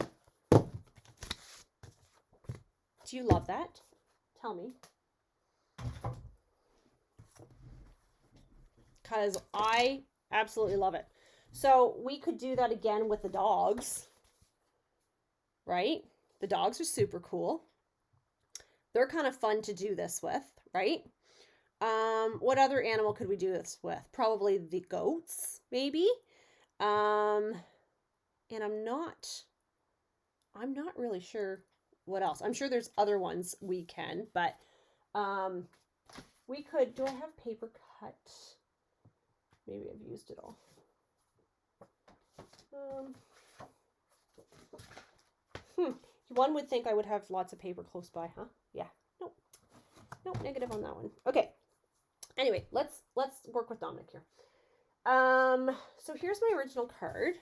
do you love that? Tell me. Because I absolutely love it. So we could do that again with the dogs, right? The dogs are super cool. They're kind of fun to do this with, right? What other animal could we do this with? Probably the goats, maybe. And I'm not really sure what else. I'm sure there's other ones we can, but we could, do I have paper cut? Maybe I've used it all. One would think I would have lots of paper close by, huh? Yeah. Nope, negative on that one. Okay. Anyway, let's work with Dominic here. So here's my original card,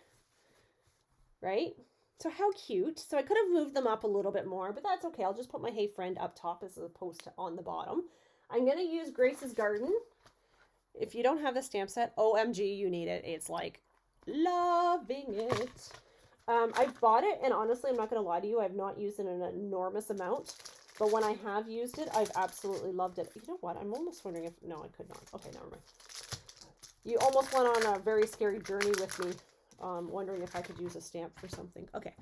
right? So how cute. So I could have moved them up a little bit more, but that's okay. I'll just put my Hey Friend up top as opposed to on the bottom. I'm going to use Grace's Garden. If you don't have the stamp set, OMG, you need it. It's like loving it. I've bought it, and honestly, I'm not going to lie to you. I've not used it in an enormous amount, but when I have used it, I've absolutely loved it. You know what? I'm almost wondering if, no, I could not. Okay, never mind. You almost went on a very scary journey with me, wondering if I could use a stamp for something. Okay.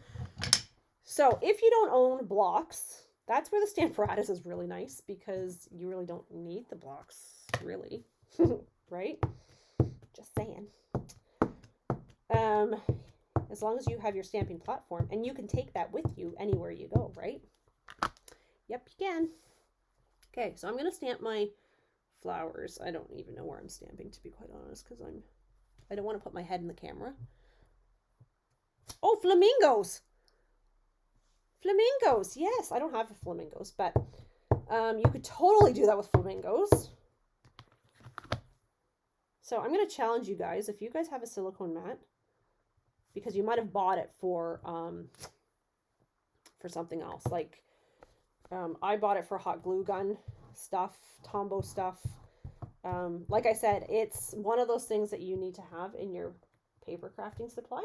So if you don't own blocks, that's where the Stamparatus is really nice, because you really don't need the blocks, really. Right? Just saying. As long as you have your stamping platform, and you can take that with you anywhere you go, right? Yep, you can. Okay, so I'm going to stamp my flowers. I don't even know where I'm stamping, to be quite honest, because I don't want to put my head in the camera. Oh, flamingos! Flamingos, yes. I don't have flamingos, but you could totally do that with flamingos. So I'm going to challenge you guys, if you guys have a silicone mat, because you might have bought it for something else. Like, I bought it for hot glue gun stuff, Tombow stuff. Like I said, it's one of those things that you need to have in your paper crafting supply.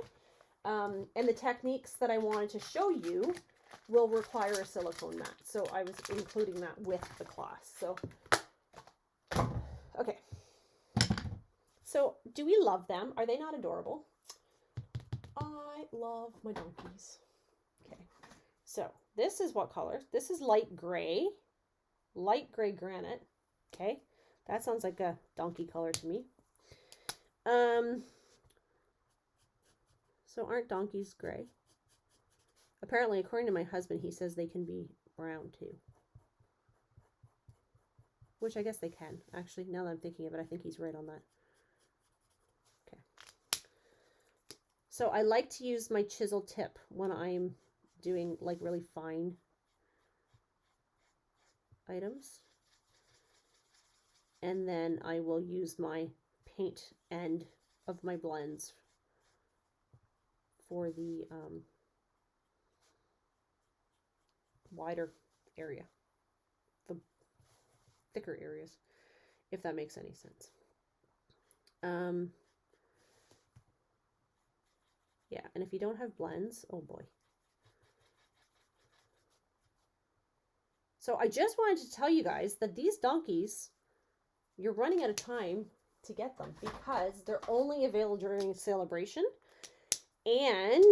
And the techniques that I wanted to show you will require a silicone mat. So I was including that with the class. So, okay. So, do we love them? Are they not adorable? I love my donkeys. Okay, so this is what color? This is light gray granite. Okay, that sounds like a donkey color to me. So aren't donkeys gray? Apparently, according to my husband, he says they can be brown too. Which I guess they can. Actually, now that I'm thinking of it, I think he's right on that. Okay. So I like to use my chisel tip when I'm doing like really fine items. And then I will use my paint end of my blends for the wider area, the thicker areas, if that makes any sense. Yeah, and if you don't have blends, oh boy. So I just wanted to tell you guys that these donkeys, you're running out of time to get them because they're only available during Celebration. And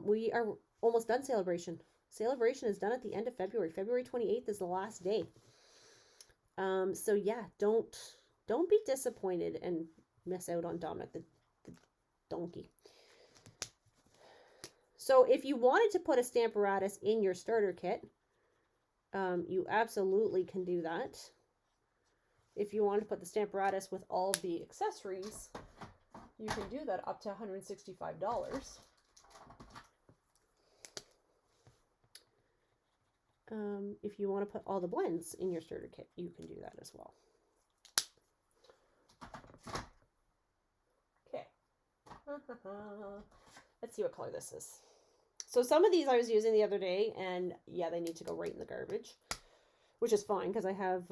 we are almost done Celebration. Celebration is done at the end of February. February 28th is the last day. So yeah, don't be disappointed and miss out on Dominic the donkey. So if you wanted to put a Stamparatus in your starter kit, you absolutely can do that. If you want to put the Stamparatus with all the accessories, you can do that up to $165. if you want to put all the blends in your starter kit, you can do that as well. Okay. Let's see what color this is. So some of these I was using the other day, and yeah, they need to go right in the garbage, which is fine because I have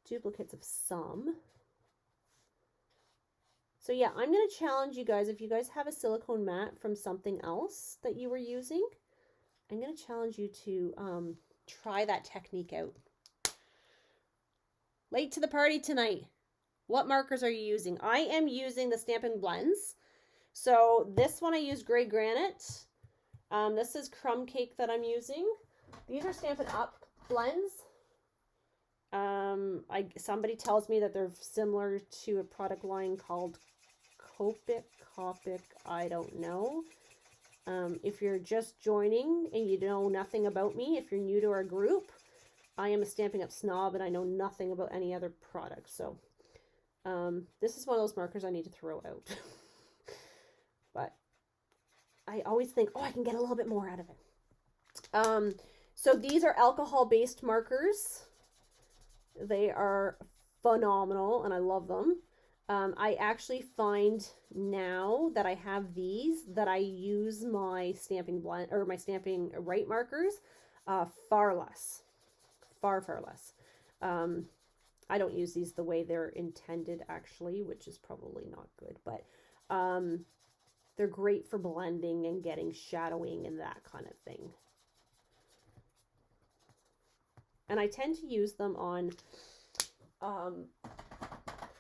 duplicates of some. So yeah, I'm going to challenge you guys, if you guys have a silicone mat from something else that you were using, I'm going to challenge you to try that technique out. Late to the party tonight. What markers are you using? I am using the Stampin' Blends. So this one I use Gray Granite. This is Crumb Cake that I'm using. These are Stampin' Up blends. Somebody tells me that they're similar to a product line called Copic, I don't know. If you're just joining and you know nothing about me, if you're new to our group, I am a Stampin' Up snob and I know nothing about any other product. So this is one of those markers I need to throw out. But I always think, oh, I can get a little bit more out of it. So these are alcohol-based markers. They are phenomenal and I love them. I actually find now that I have these that I use my stamping blend or my stamping right markers far less. Far less. I don't use these the way they're intended actually, which is probably not good, but they're great for blending and getting shadowing and that kind of thing. And I tend to use them on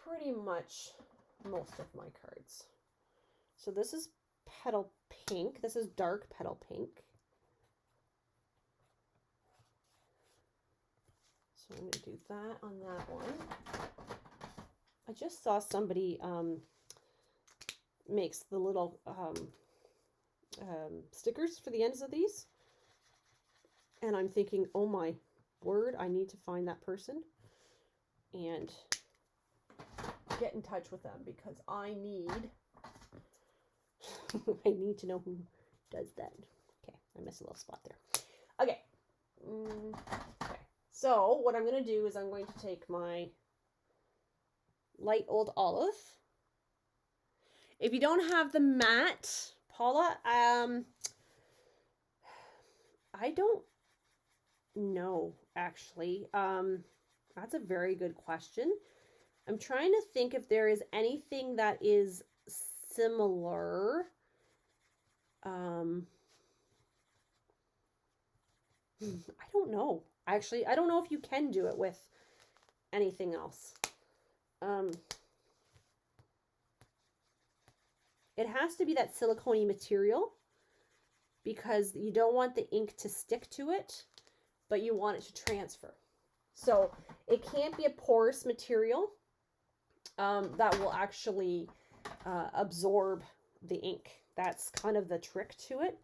pretty much most of my cards. So this is Petal Pink. This is dark Petal Pink. So I'm going to do that on that one. I just saw somebody makes the little stickers for the ends of these. And I'm thinking, oh my word, I need to find that person and get in touch with them because I need I need to know who does that. Okay, I missed a little spot there. Okay. Okay. So what I'm going to do is I'm going to take my light old olive. If you don't have the matte, Paula, I don't know actually. That's a very good question. I'm trying to think if there is anything that is similar. I don't know. Actually, I don't know if you can do it with anything else. It has to be that silicone-y material because you don't want the ink to stick to it, but you want it to transfer. So it can't be a porous material that will actually absorb the ink. That's kind of the trick to it.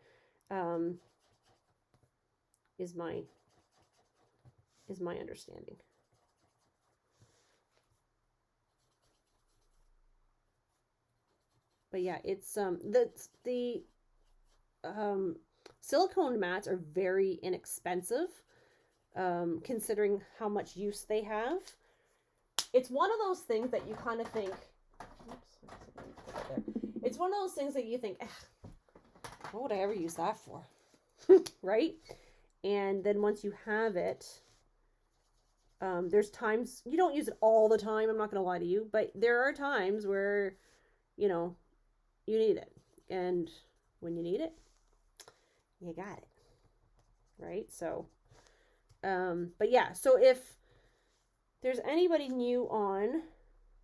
Is my understanding. But yeah, it's the silicone mats are very inexpensive considering how much use they have. It's one of those things that you kind of think, it's one of those things that you think, what would I ever use that for? Right? And then once you have it, there's times, you don't use it all the time, I'm not going to lie to you, but there are times where, you know, you need it. And when you need it, you got it. Right? So, but yeah, so if there's anybody new on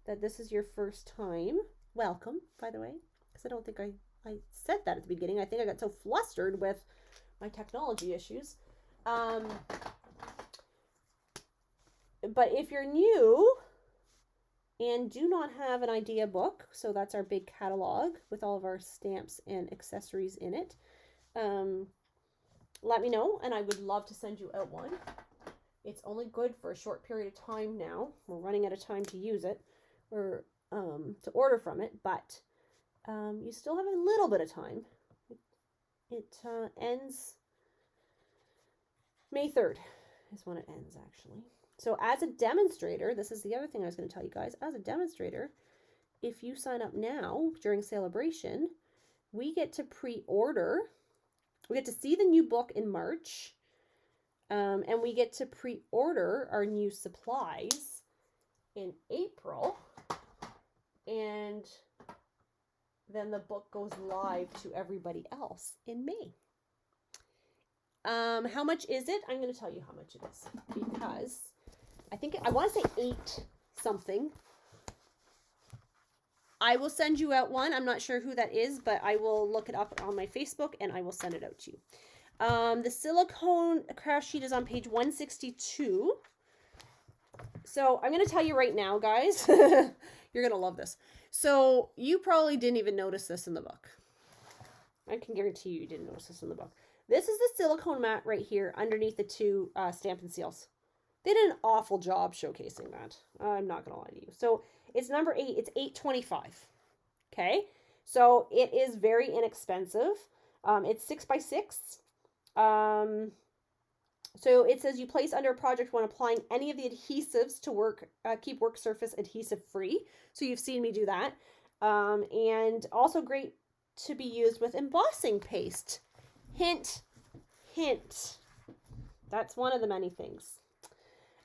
that this is your first time, welcome, by the way, because I don't think I said that at the beginning. I think I got so flustered with my technology issues. But if you're new and do not have an idea book, so that's our big catalog with all of our stamps and accessories in it, let me know and I would love to send you out one. It's only good for a short period of time now. We're running out of time to use it or to order from it, but you still have a little bit of time. It ends May 3rd is when it ends, actually. So as a demonstrator, this is the other thing I was going to tell you guys. As a demonstrator, if you sign up now during Celebration, we get to pre-order. We get to see the new book in March. And we get to pre-order our new supplies in April. And then the book goes live to everybody else in May. How much is it? I'm going to tell you how much it is, because I want to say 8 something. I will send you out one. I'm not sure who that is, but I will look it up on my Facebook and I will send it out to you. The silicone craft sheet is on page 162. So I'm going to tell you right now, guys, you're going to love this. So you probably didn't even notice this in the book. I can guarantee you didn't notice this in the book. This is the silicone mat right here underneath the 2 Stampin' Seals. They did an awful job showcasing that. I'm not going to lie to you. So it's number 8. It's $8.25. Okay. So it is very inexpensive. It's 6 by 6. So it says you place under a project when applying any of the adhesives to keep work surface adhesive free. So you've seen me do that. And also great to be used with embossing paste. Hint, hint. That's one of the many things.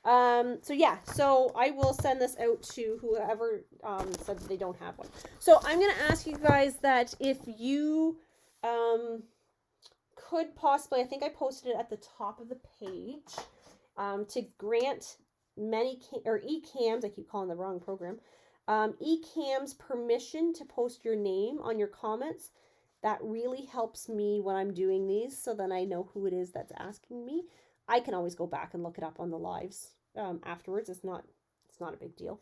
So yeah, so I will send this out to whoever said that they don't have one. So I'm going to ask you guys that if you could possibly, I think I posted it at the top of the page, to grant many eCams, I keep calling the wrong program, eCams permission to post your name on your comments. That really helps me when I'm doing these, so then I know who it is that's asking me. I can always go back and look it up on the lives afterwards. It's not a big deal.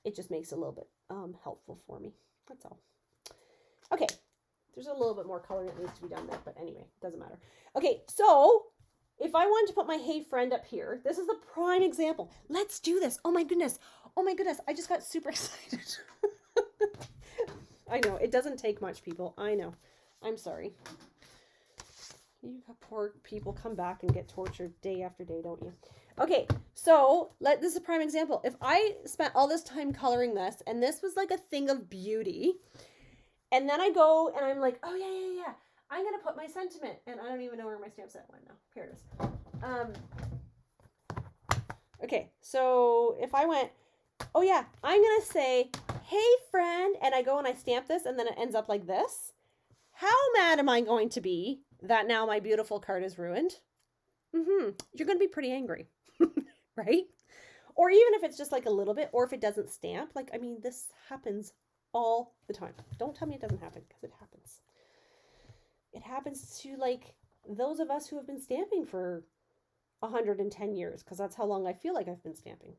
It just makes it a little bit helpful for me. That's all. Okay, there's a little bit more coloring that needs to be done there, but anyway, it doesn't matter. Okay, so if I wanted to put my Hey Friend up here, this is the prime example. Let's do this. Oh my goodness. Oh my goodness. I just got super excited. I know, it doesn't take much, people. I know. I'm sorry. You poor people come back and get tortured day after day, don't you? Okay, so this is a prime example. If I spent all this time coloring this, and this was like a thing of beauty, and then I go and I'm like, oh yeah, I'm gonna put my sentiment, and I don't even know where my stamp set went now. Here it is. Okay, so if I went, oh yeah, I'm gonna say, hey friend, and I go and I stamp this, and then it ends up like this. How mad am I going to be that now my beautiful card is ruined? You're going to be pretty angry, right? Or even if it's just like a little bit, or if it doesn't stamp. Like, I mean, this happens all the time. Don't tell me it doesn't happen, because it happens. It happens to like those of us who have been stamping for 110 years, because that's how long I feel like I've been stamping.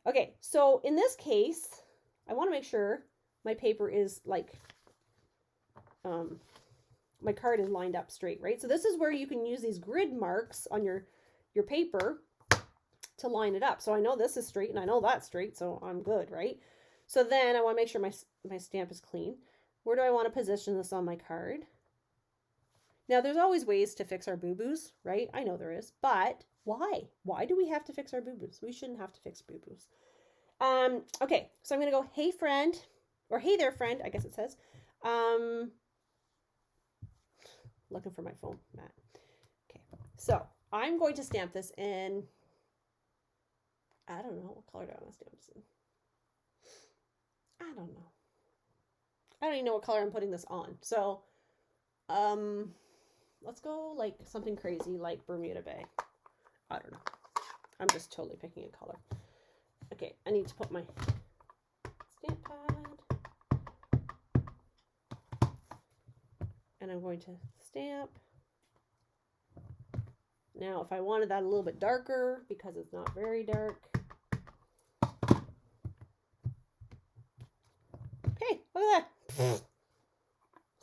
Okay, so in this case, I want to make sure my paper is like, my card is lined up straight, right? So this is where you can use these grid marks on your paper to line it up. So I know this is straight and I know that's straight, so I'm good, right? So then I want to make sure my stamp is clean. Where do I want to position this on my card? Now there's always ways to fix our boo-boos, right? I know there is, but why? Why do we have to fix our boo-boos? We shouldn't have to fix boo-boos. Okay, so I'm going to go, hey friend, or hey there friend, I guess it says. Looking for my phone, Matt. Okay, so I'm going to stamp this in, I don't know, what color do I want to stamp this in? I don't know. I don't even know what color I'm putting this on. So, let's go like something crazy like Bermuda Bay. I don't know. I'm just totally picking a color. Okay, I need to put my stamp pad. And I'm going to stamp. Now, if I wanted that a little bit darker, because it's not very dark. Okay, look at that.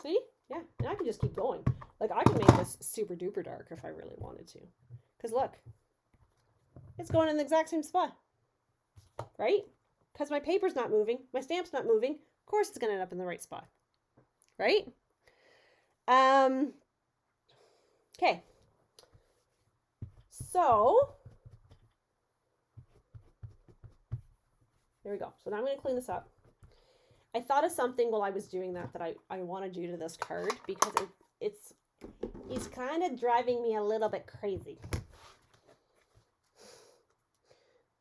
See? Yeah, and I can just keep going. Like, I can make this super duper dark if I really wanted to. Because look, it's going in the exact same spot. Right? Because my paper's not moving, my stamp's not moving. Of course it's going to end up in the right spot. Right? Okay. So there we go. So now I'm going to clean this up. I thought of something while I was doing that I want to do to this card because it's kind of driving me a little bit crazy.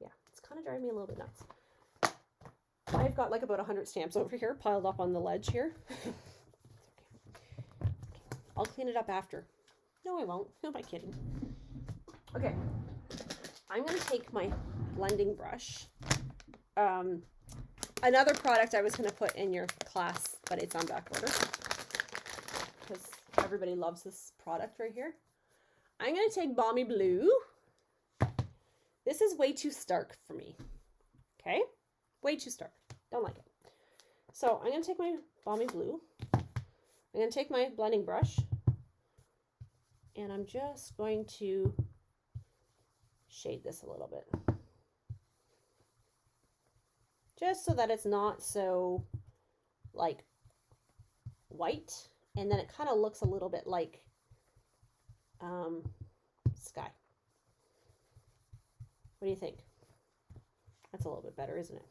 Yeah, it's kind of driving me a little bit nuts. I've got like about 100 stamps over here piled up on the ledge here. Okay. I'll clean it up after. No, I won't. Who am I kidding? Okay. I'm going to take my blending brush. Another product I was going to put in your class, but it's on back order because everybody loves this product right here. I'm going to take Balmy Blue. This is way too stark for me. Okay? Way too stark. Don't like it. So I'm going to take my Balmy Blue. I'm going to take my blending brush. And I'm just going to shade this a little bit. Just so that it's not so like white, and then it kind of looks a little bit like sky. What do you think? That's a little bit better, isn't it?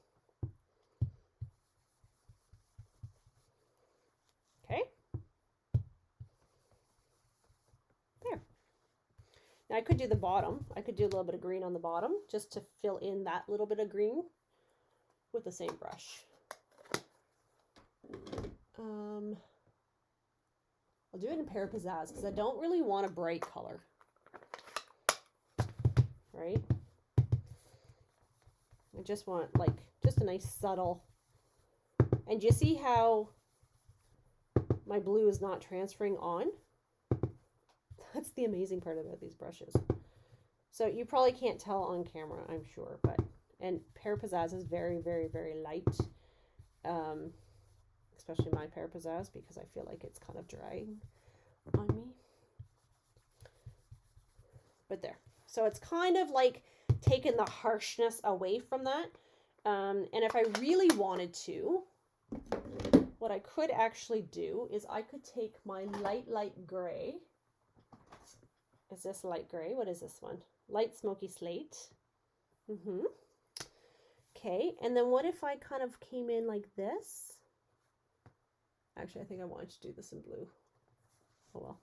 Okay. There. Now I could do the bottom. I could do a little bit of green on the bottom just to fill in that little bit of green with the same brush. I'll do it in Pear Pizzazz because I don't really want a bright color. Right? I just want like just a nice subtle. And do you see how my blue is not transferring on? That's the amazing part about these brushes. So you probably can't tell on camera, I'm sure, but and Pear Pizzazz is very, very, very light, especially my Pear Pizzazz because I feel like it's kind of drying on me. But there. So it's kind of like taking the harshness away from that. And if I really wanted to, what I could actually do is I could take my light gray. Is this light gray? What is this one? Light smoky slate. Okay, and then what if I kind of came in like this? Actually, I think I wanted to do this in blue. Oh well.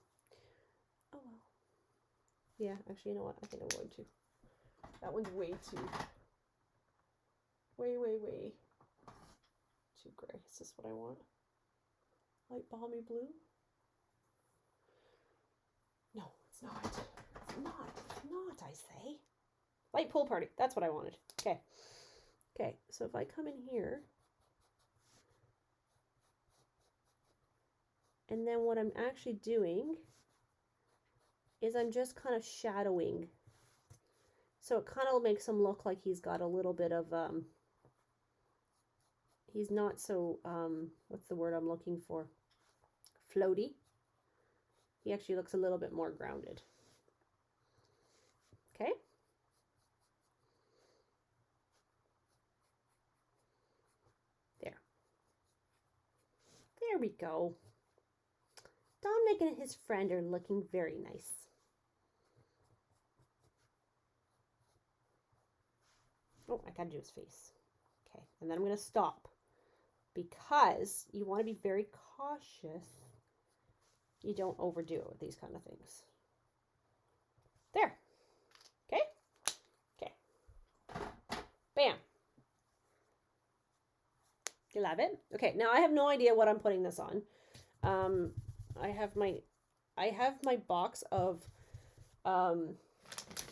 Oh well. Yeah, actually, you know what? I think I'm going to. That one's way too. Way too gray. Is this what I want? Light balmy blue? No, it's not. It's not. It's not, I say. Light pool party. That's what I wanted. Okay. Okay, so if I come in here, and then what I'm actually doing is I'm just kind of shadowing. So it kind of makes him look like he's got a little bit of, he's not so, what's the word I'm looking for? Floaty. He actually looks a little bit more grounded. Okay. There we go. Dominic and his friend are looking very nice. Oh, I gotta do his face. Okay, and then I'm gonna stop because you want to be very cautious. You don't overdo it with these kind of things. There. Okay. Okay. Bam. You love it? Okay, now I have no idea what I'm putting this on. I have my box of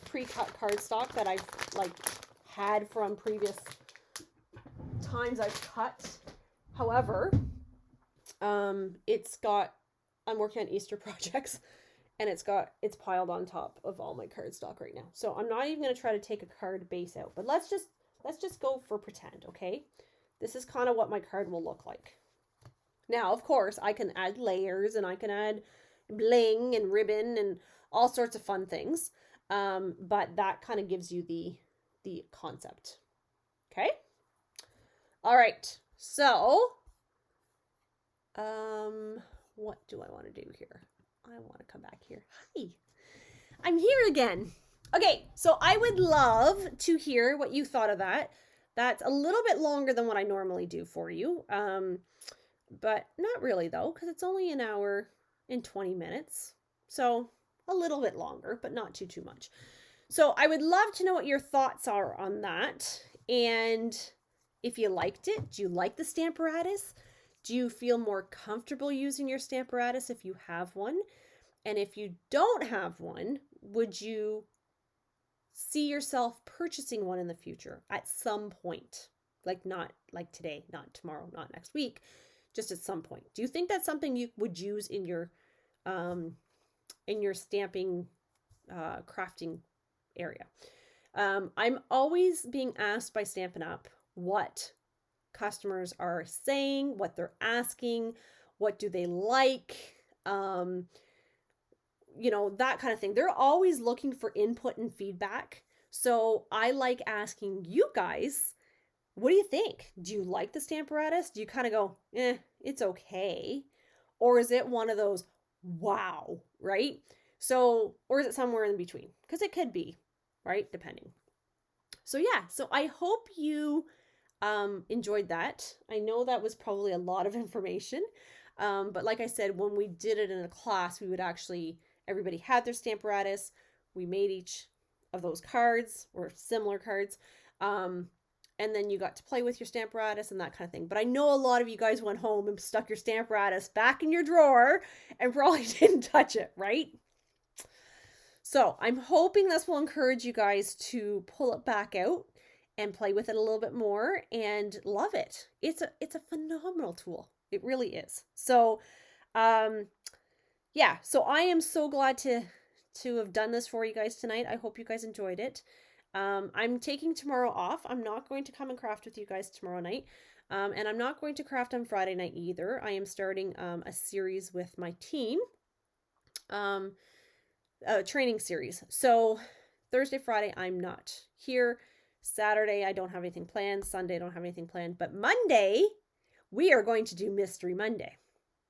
pre-cut cardstock that I've like had from previous times I've cut. However, I'm working on Easter projects and it's piled on top of all my cardstock right now. So I'm not even going to try to take a card base out, but let's just go for pretend, okay? This is kind of what my card will look like. Now, of course, I can add layers and I can add bling and ribbon and all sorts of fun things. But that kind of gives you the concept. Okay? All right. So, what do I want to do here? I want to come back here. Hi. I'm here again. Okay, so I would love to hear what you thought of that. That's a little bit longer than what I normally do for you. But not really though, because it's only an hour and 20 minutes. So a little bit longer, but not too much. So I would love to know what your thoughts are on that. And if you liked it, do you like the Stamparatus? Do you feel more comfortable using your Stamparatus if you have one? And if you don't have one, would you see yourself purchasing one in the future at some point? Like not like today, not tomorrow, not next week, just at some point. Do you think that's something you would use in your stamping crafting area? I'm always being asked by Stampin' Up what customers are saying, what they're asking, what do they like, you know, that kind of thing. They're always looking for input and feedback. So I like asking you guys, what do you think? Do you like the Stamparatus? Do you kind of go, it's okay? Or is it one of those, wow, right? So, or is it somewhere in between? Because it could be, right? Depending. So yeah, so I hope you enjoyed that. I know that was probably a lot of information. But like I said, when we did it in a class, we would actually, everybody had their Stamparatus. We made each of those cards or similar cards. And then you got to play with your Stamparatus and that kind of thing. But I know a lot of you guys went home and stuck your Stamparatus back in your drawer and probably didn't touch it, right? So I'm hoping this will encourage you guys to pull it back out and play with it a little bit more and love it. It's a phenomenal tool. It really is. So, yeah, so I am so glad to have done this for you guys tonight. I hope you guys enjoyed it. I'm taking tomorrow off. I'm not going to come and craft with you guys tomorrow night. And I'm not going to craft on Friday night either. I am starting a series with my team, a training series. So Thursday, Friday, I'm not here. Saturday, I don't have anything planned. Sunday, I don't have anything planned. But Monday, we are going to do Mystery Monday.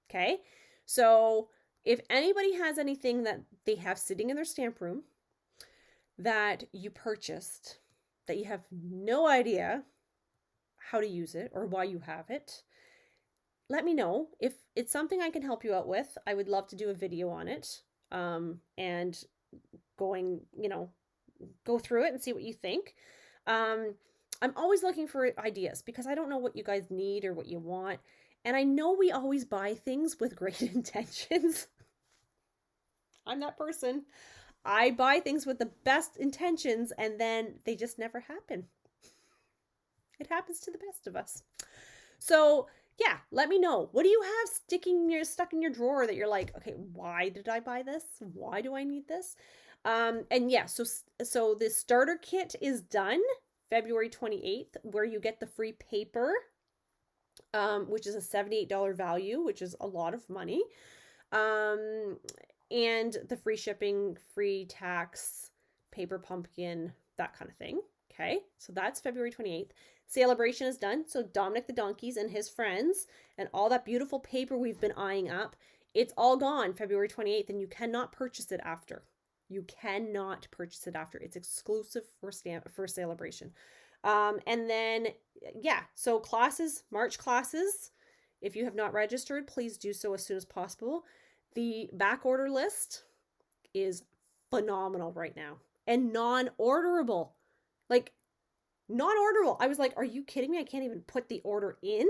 Okay? So if anybody has anything that they have sitting in their stamp room that you purchased, that you have no idea how to use it or why you have it, let me know. If it's something I can help you out with, I would love to do a video on it, and going, go through it and see what you think. I'm always looking for ideas because I don't know what you guys need or what you want. And I know we always buy things with great intentions. I'm that person. I buy things with the best intentions and then they just never happen. It happens to the best of us. So yeah, let me know. What do you have stuck in your drawer that you're like, okay, why did I buy this? Why do I need this? And yeah, so the starter kit is done February 28th, where you get the free paper, which is a $78 value, which is a lot of money. And the free shipping, free tax, paper pumpkin, that kind of thing. Okay, so that's February 28th. Celebration is done. So Dominic the Donkeys and his friends and all that beautiful paper we've been eyeing up, it's all gone February 28th, and you cannot purchase it after. You cannot purchase it after. It's exclusive for Celebration. And then, yeah, so classes, March classes, if you have not registered, please do so as soon as possible. The back order list is phenomenal right now and non-orderable. Like, non-orderable. I was like, are you kidding me? I can't even put the order in.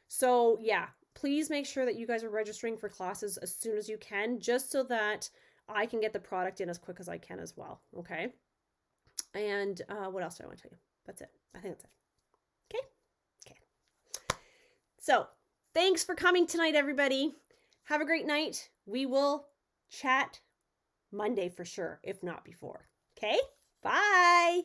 So yeah, please make sure that you guys are registering for classes as soon as you can, just so that I can get the product in as quick as I can as well. Okay. And what else do I want to tell you? That's it. I think that's it. Okay. Okay. So thanks for coming tonight, everybody. Have a great night. We will chat Monday for sure, if not before. Okay. Bye.